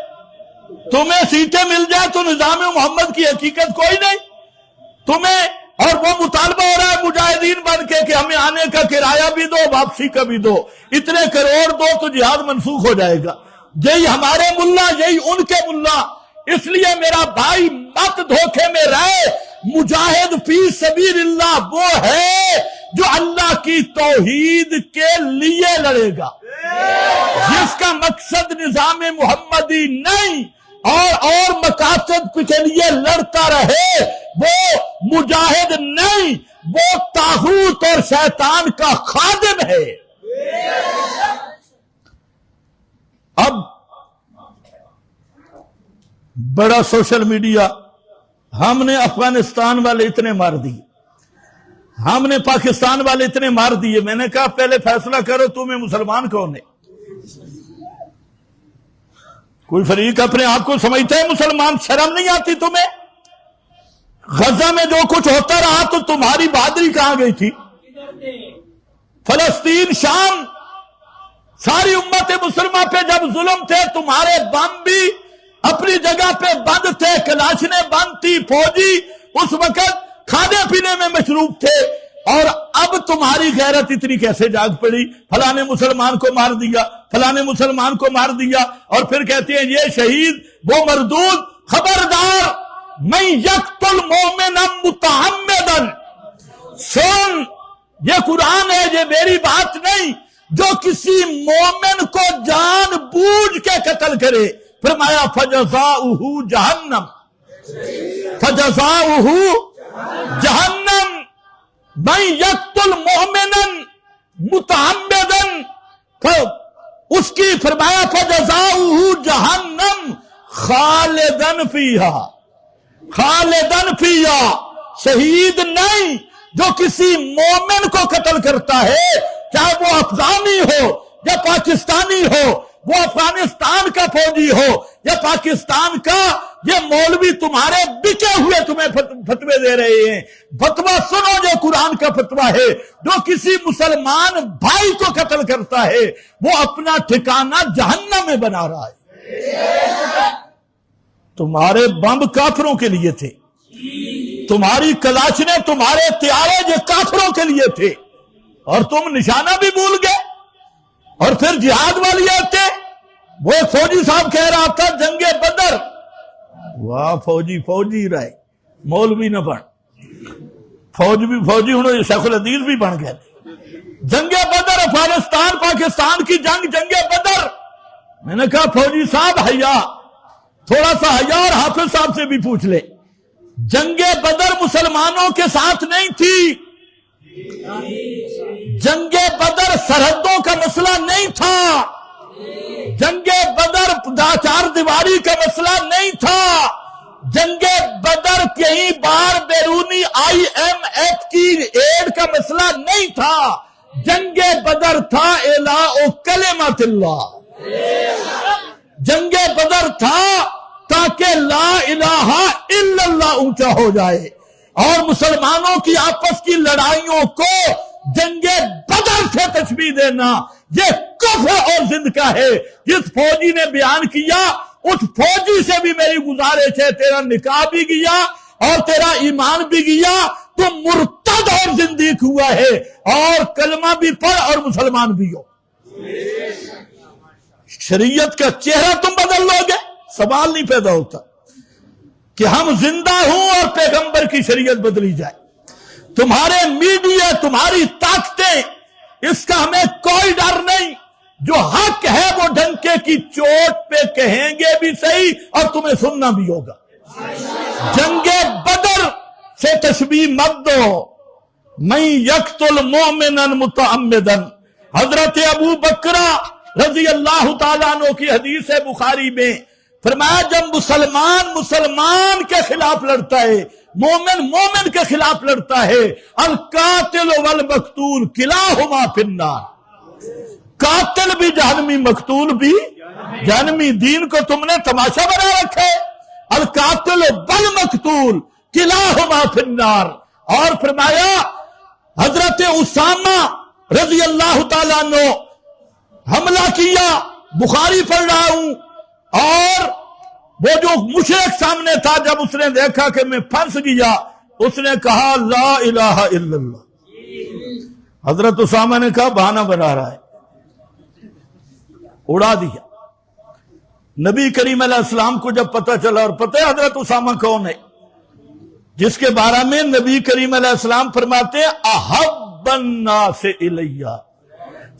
تمہیں سیٹیں مل جائے تو نظام محمد کی حقیقت کوئی نہیں تمہیں، اور وہ مطالبہ ہو رہا ہے مجاہدین بن کے کہ ہمیں آنے کا کرایہ بھی دو، واپسی کا بھی دو، اتنے کروڑ دو تو جہاد منسوخ ہو جائے گا۔ یہی ہمارے ملا، یہی ان کے ملا۔ اس لیے میرا بھائی مت دھوکے میں رہے، مجاہد فی سبیل اللہ وہ ہے جو اللہ کی توحید کے لیے لڑے گا، جس کا مقصد نظام محمدی نہیں اور مقاصد کے لیے لڑتا رہے، وہ مجاہد نہیں، وہ طاغوت اور شیطان کا خادم ہے۔ اب بڑا سوشل میڈیا، ہم نے افغانستان والے اتنے مار دیے، ہم نے پاکستان والے اتنے مار دیے۔ میں نے کہا پہلے فیصلہ کرو تمہیں مسلمان کون ہے؟ کوئی فریق اپنے آپ کو سمجھتا ہے مسلمان؟ شرم نہیں آتی تمہیں؟ غزہ میں جو کچھ ہوتا رہا تو تمہاری بہادری کہاں گئی تھی؟ فلسطین، شام، ساری امت مسلمہ پہ جب ظلم تھے، تمہارے بم بھی اپنی جگہ پہ بند تھے، کلاشنیں بند تھی، فوجی اس وقت کھانے پینے میں مصروف تھے، اور اب تمہاری غیرت اتنی کیسے جاگ پڑی؟ فلانے مسلمان کو مار دیا، فلانے مسلمان کو مار دیا، اور پھر کہتے ہیں یہ شہید وہ مردود۔ خبردار، من یقتل مؤمنا متعمدا، سن، یہ قرآن ہے، یہ میری بات نہیں، جو کسی مومن کو جان بوجھ کے قتل کرے، فرمایا فجزاؤہ جہنم، فجزاؤہ جہنم، من یقتل مؤمنا متعمدا، اس کی فرمایا فجزاؤہ جہنم خالدن فیہا، خالدن فیہا، شہید نہیں جو کسی مومن کو قتل کرتا ہے، چاہے وہ افغانی ہو یا پاکستانی ہو، وہ افغانستان کا فوجی ہو یا پاکستان کا، یہ مولوی تمہارے بکے ہوئے تمہیں فتوے دے رہے ہیں۔ فتویٰ سنو جو قرآن کا فتویٰ ہے، جو کسی مسلمان بھائی کو قتل کرتا ہے وہ اپنا ٹھکانہ جہنم میں بنا رہا ہے۔ تمہارے بم کافروں کے لیے تھے، تمہاری کلاشنیں، تمہارے ہتھیار جو کافروں کے لیے تھے، اور تم نشانہ بھی بھول گئے۔ اور پھر جہاد والی آتے، وہ ایک فوجی صاحب کہہ رہا تھا جنگ بدر، واہ فوجی رہے، مولوی نہ بن، فوجی انہوں نے شیخ الحدیث بھی بن گئے۔ جنگ بدر، افغانستان پاکستان کی جنگ بدر۔ میں نے کہا فوجی صاحب حیا، تھوڑا سا حیا، اور حافظ صاحب سے بھی پوچھ لے، جنگ بدر مسلمانوں کے ساتھ نہیں تھی، جنگ بدر سرحدوں کا مسئلہ نہیں تھا، جنگ بدر چار دیواری کا مسئلہ نہیں تھا، جنگ بدر کئی بار بیرونی آئی ایم ایف کی ایڈ کا مسئلہ نہیں تھا، جنگ بدر تھا اعلاء کلمۃ اللہ، جنگ بدر تھا تاکہ لا الہ الا اللہ اونچا ہو جائے، اور مسلمانوں کی آپس کی لڑائیوں کو جنگ بدر سے تشبیہ دینا یہ کفر اور ضد کا ہے۔ جس فوجی نے بیان کیا، اس فوجی سے بھی میری گزارش ہے، تیرا نکاح بھی گیا اور تیرا ایمان بھی گیا، تو مرتد اور زندیق ہوا ہے، اور کلمہ بھی پڑھ اور مسلمان بھی ہو۔ شریعت کا چہرہ تم بدل لو گے، سوال نہیں پیدا ہوتا کہ ہم زندہ ہوں اور پیغمبر کی شریعت بدلی جائے۔ تمہارے میڈیا، تمہاری طاقتیں، اس کا ہمیں کوئی ڈر نہیں، جو حق ہے وہ ڈنکے کی چوٹ پہ کہیں گے بھی صحیح اور تمہیں سننا بھی ہوگا۔ جنگ بدر سے تشبیہ مت دو، من یقتل مؤمنا متعمدا۔ حضرت ابو بکر رضی اللہ تعالیٰ عنہ کی حدیث ہے بخاری میں، فرمایا جب مسلمان مسلمان کے خلاف لڑتا ہے، مومن مومن کے خلاف لڑتا ہے، القاتل والمقتول کلاہما فی النار، قاتل بھی جہنمی مقتول بھی جہنمی۔ دین کو تم نے تماشا بنا رکھا ہے، القاتل والمقتول کلاہما فی النار۔ اور فرمایا حضرت اسامہ رضی اللہ تعالیٰ عنہ حملہ کیا، بخاری پڑھ رہا ہوں، اور وہ جو مشرک سامنے تھا جب اس نے دیکھا کہ میں پھنس گیا، اس نے کہا لا الہ الا اللہ۔ حضرت اسامہ نے کہا بہانہ بنا رہا ہے، اڑا دیا۔ نبی کریم علیہ السلام کو جب پتہ چلا، اور پتہ ہے حضرت اسامہ کون ہے، جس کے بارے میں نبی کریم علیہ السلام فرماتے ہیں احب الناس الیہ،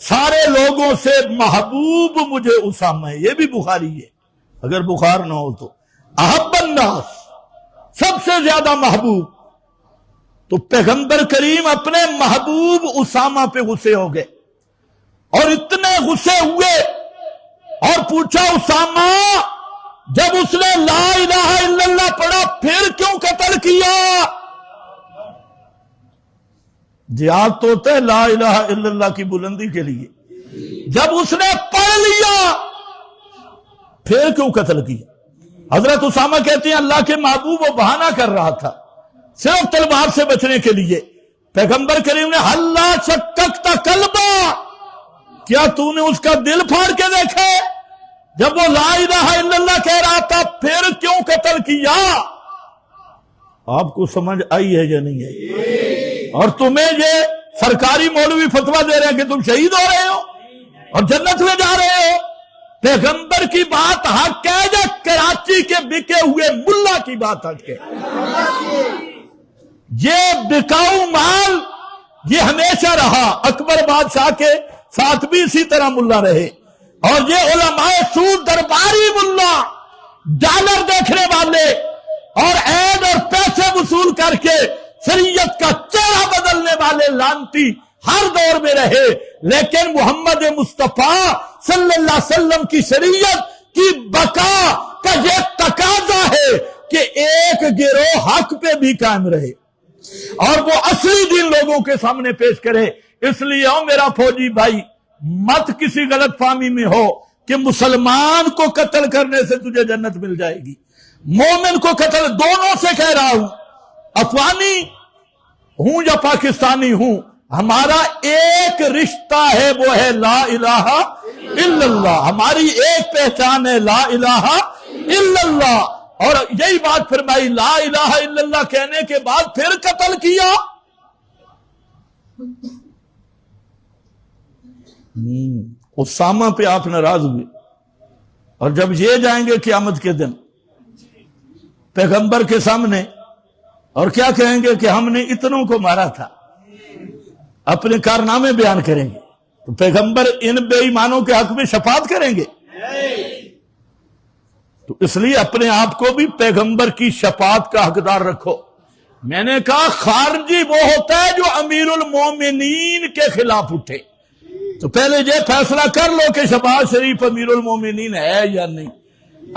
سارے لوگوں سے محبوب مجھے اسامہ ہے۔ یہ بھی بخاری ہے، اگر بخار نہ ہو تو احب الناس، سب سے زیادہ محبوب۔ تو پیغمبر کریم اپنے محبوب اسامہ پہ غصے ہو گئے، اور اتنے غصے ہوئے اور پوچھا اسامہ جب اس نے لا الہ الا اللہ پڑھا پھر کیوں قتل کیا؟ جہاد تو ہوتا ہے لا الہ الا اللہ کی بلندی کے لیے، جب اس نے پڑھ لیا پھر کیوں قتل کیا؟ حضرت اسامہ کہتے ہیں اللہ کے محبوب وہ بہانہ کر رہا تھا صرف تلوار سے بچنے کے لیے۔ پیغمبر کریم نے ہلا شککت قلبا، کیا تو نے اس کا دل پھاڑ کے دیکھے؟ جب وہ لا الہ الا اللہ کہہ رہا تھا پھر کیوں قتل کیا؟ آپ کو سمجھ آئی ہے یا نہیں ہے؟ اور تمہیں یہ سرکاری مولوی فتویٰ دے رہے ہیں کہ تم شہید ہو رہے ہو اور جنت میں جا رہے ہو۔ پیغمبر کی بات حق ہے یا کراچی کے بکے ہوئے ملا کی بات حق ہے؟ یہ بکاؤ مال یہ ہمیشہ رہا، اکبر بادشاہ کے ساتھ بھی اسی طرح ملا رہے، اور یہ علماء سود درباری ملا، ڈالر دیکھنے والے اور عید اور پیسے وصول کر کے شریعت کا چہرہ بدلنے والے لعنتی ہر دور میں رہے، لیکن محمد مصطفیٰ صلی اللہ علیہ وسلم کی شریعت کی بقا کا یہ تقاضا ہے کہ ایک گروہ حق پہ بھی قائم رہے اور وہ اصلی دین لوگوں کے سامنے پیش کرے۔ اس لیے میرا فوجی بھائی مت کسی غلط فہمی میں ہو کہ مسلمان کو قتل کرنے سے تجھے جنت مل جائے گی، مومن کو قتل، دونوں سے کہہ رہا ہوں، افغانی ہوں یا پاکستانی ہوں، ہمارا ایک رشتہ ہے، وہ ہے لا الہ الا اللہ، ہماری ایک پہچان ہے لا الہ الا اللہ۔ اور یہی بات فرمائی، لا الہ الا اللہ کہنے کے بعد پھر قتل کیا۔ اسامہ پہ آپ ناراض ہوئے، اور جب یہ جائیں گے قیامت کے دن پیغمبر کے سامنے اور کیا کہیں گے کہ ہم نے اتنوں کو مارا تھا، اپنے کارنامے بیان کریں گے، تو پیغمبر ان بے ایمانوں کے حق میں شفاعت کریں گے؟ تو اس لیے اپنے آپ کو بھی پیغمبر کی شفاعت کا حقدار رکھو۔ میں نے کہا خارجی وہ ہوتا ہے جو امیر المومنین کے خلاف اٹھے، تو پہلے یہ فیصلہ کر لو کہ شہباز شریف امیر المومنین ہے یا نہیں۔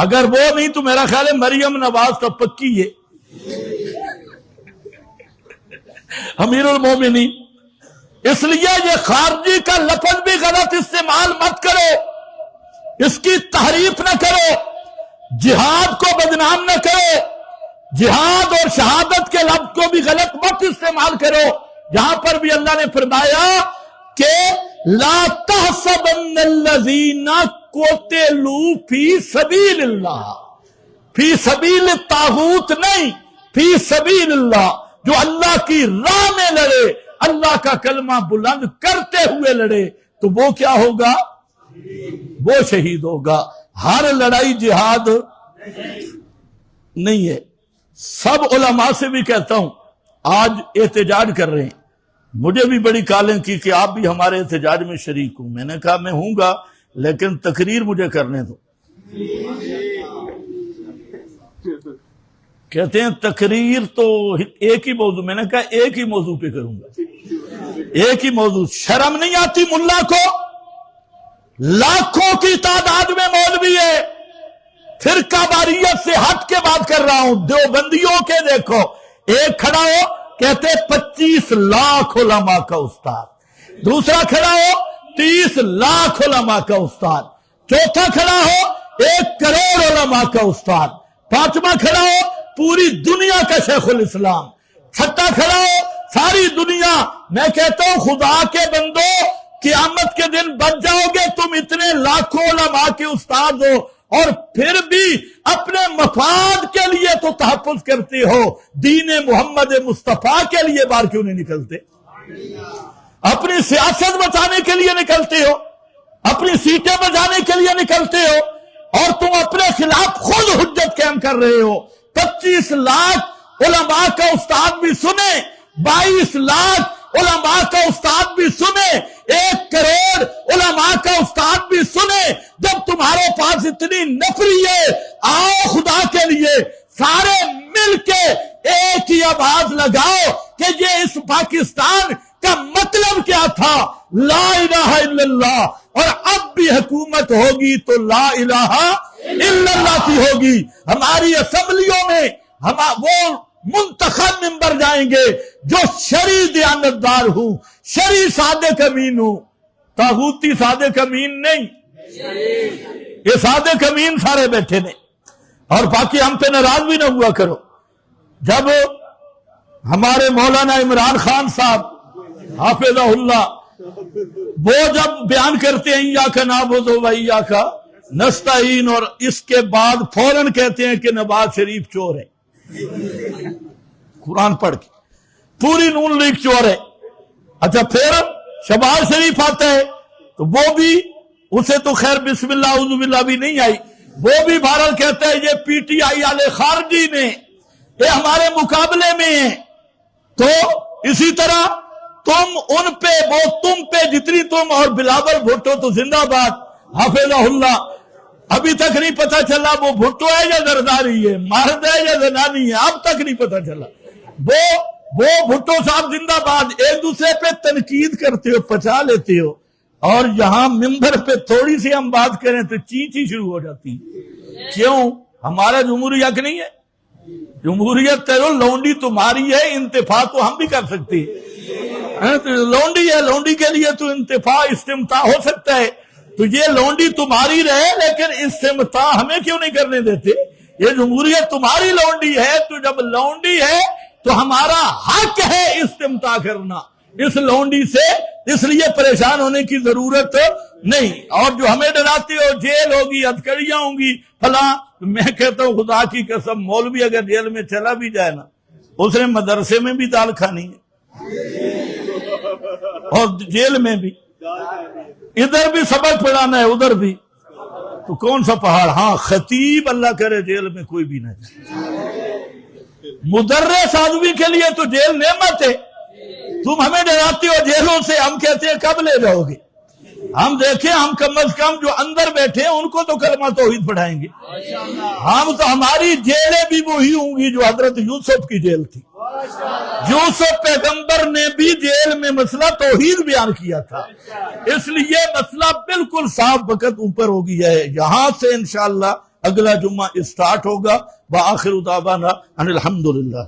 اگر وہ نہیں تو میرا خیال ہے مریم نواز تو پکی ہے امیر المومنین۔ اس لیے یہ خارجی کا لفظ بھی غلط استعمال مت کرو، اس کی تحریف نہ کرو، جہاد کو بدنام نہ کرو، جہاد اور شہادت کے لفظ کو بھی غلط مت استعمال کرو۔ یہاں پر بھی اللہ نے فرمایا کہ لا تحسبن الذین قتلوا فی سبیل اللہ، فی سبیل الطاغوت نہیں، فی سبیل اللہ، جو اللہ کی راہ میں لڑے، اللہ کا کلمہ بلند کرتے ہوئے لڑے، تو وہ کیا ہوگا؟ وہ شہید ہوگا۔ ہر لڑائی جہاد نہیں ہے۔ سب علماء سے بھی کہتا ہوں، آج احتجاج کر رہے ہیں، مجھے بھی بڑی کالیں کی کہ آپ بھی ہمارے احتجاج میں شریک ہوں۔ میں نے کہا میں ہوں گا، لیکن تقریر مجھے کرنے دو۔ کہتے ہیں تقریر تو ایک ہی موضوع، میں نے کہا ایک ہی موضوع پہ کروں گا، ایک ہی موضوع۔ شرم نہیں آتی ملا کو؟ لاکھوں کی تعداد میں مولوی ہے، فرقہ واریت سے ہٹ کے بات کر رہا ہوں. دیوبندیوں کے دیکھو، ایک کھڑا ہو کہتے 25 لاکھ علماء کا استاد، دوسرا کھڑا ہو 30 لاکھ علماء کا استاد، چوتھا کھڑا ہو 1 کروڑ علماء کا استاد، پانچواں کھڑا ہو پوری دنیا کا شیخ الاسلام، چھٹا کھڑا ہو ساری دنیا. میں کہتا ہوں خدا کے بندو، قیامت کے دن بچ جاؤ گے تم اتنے لاکھوں علماء کے استاد ہو، اور پھر بھی اپنے مفاد کے لیے تو تحفظ کرتے ہو، دین محمد مصطفیٰ کے لیے باہر کیوں نہیں نکلتے؟ اپنی سیاست بچانے کے لیے نکلتے ہو، اپنی سیٹیں بچانے کے لیے نکلتے ہو، اور تم اپنے خلاف خود حجت قائم کر رہے ہو. 25 لاکھ علماء کا استاد بھی سنے، 22 لاکھ علماء کا استاد بھی سنے، 1 کروڑ علماء کا استاد بھی سنے. جب تمہارے پاس اتنی نفری ہے، آؤ خدا کے لیے سارے مل کے ایک ہی آواز لگاؤ کہ یہ اس پاکستان کا مطلب کیا تھا، لا الہ الا اللہ. اور اب بھی حکومت ہوگی تو لا الہ الا اللہ کی ہوگی. ہماری اسمبلیوں میں ہم وہ منتخب ممبر جائیں گے جو شرعی دیانتدار ہوں، شرعی صادق امین ہوں، طاغوتی صادق امین نہیں. یہ صادق امین سارے بیٹھے نے. اور باقی ہم پہ ناراض بھی نہ ہوا کرو. جب ہمارے مولانا عمران خان صاحب حافظہ اللہ وہ جب بیان کرتے ہیں ایاک نعبد و ایاک نستعین، اور اس کے بعد فوراً کہتے ہیں کہ نواز شریف چور ہے، قرآن پڑھ کے پوری نون لیگ چور ہے. اچھا پھر شہباز شریف آتا ہے تو وہ بھی، اسے تو خیر بسم اللہ اعوذ باللہ بھی نہیں آئی، وہ بھی بہرحال کہتا ہے یہ پی ٹی آئی والے خارجی نے، یہ ہمارے مقابلے میں ہیں. تو اسی طرح تم ان پہ، وہ تم پہ جتنی تم، اور بلاول بھٹو تو زندہ باد حافظہ اللہ. ابھی تک نہیں پتا چلا وہ بھٹو ہے یا زرداری ہے، مرد ہے یا زنانی ہے، اب تک نہیں پتا چلا. وہ بھٹو صاحب زندہ باد. ایک دوسرے پہ تنقید کرتے ہو، پچا لیتے ہو، اور یہاں ممبر پہ تھوڑی سی ہم بات کریں تو چی شروع ہو جاتی ہے. کیوں؟ ہمارا جمہوری حق نہیں ہے؟ جمہوریت تیرو لونڈی تمہاری ہے، انتفاع تو ہم بھی کر سکتے ہیں. لونڈی ہے، لونڈی کے لیے تو انتفاع استمتاع ہو سکتا ہے. تو یہ لونڈی تمہاری رہے لیکن استمتاع ہمیں کیوں نہیں کرنے دیتے؟ یہ جمہوریت تمہاری لونڈی ہے، تو جب لونڈی ہے تو ہمارا حق ہے استمتاع کرنا اس لونڈی سے. اس لیے پریشان ہونے کی ضرورت نہیں. اور جو ہمیں ڈراتے ہو جیل ہوگی، ہتھکڑیاں ہوں گی، فلاں، میں کہتا ہوں خدا کی قسم مولوی اگر جیل میں چلا بھی جائے نا، اس نے مدرسے میں بھی دال کھانی ہے اور جیل میں بھی، ادھر بھی سبق پڑھانا ہے ادھر بھی. تو کون سا پہاڑ؟ ہاں خطیب اللہ کرے جیل میں کوئی بھی نہ جائے. مدرس آدمی کے لیے تو جیل نعمت ہے. تم ہمیں ڈراتے ہو جیلوں سے، ہم کہتے ہیں کب لے جاؤ گے؟ ہم دیکھیں، ہم کم از کم جو اندر بیٹھے ہیں ان کو تو کلمہ توحید پڑھائیں گے. ہم تو، ہماری جیلیں بھی وہی ہوں گی جو حضرت یوسف کی جیل تھی. یوسف پیغمبر نے بھی جیل میں مسئلہ توحید بیان کیا تھا. اس لیے مسئلہ بالکل صاف وقت اوپر ہو گیا ہے. یہاں سے انشاءاللہ اگلا جمعہ اسٹارٹ ہوگا. وآخر دعوانا ان الحمدللہ.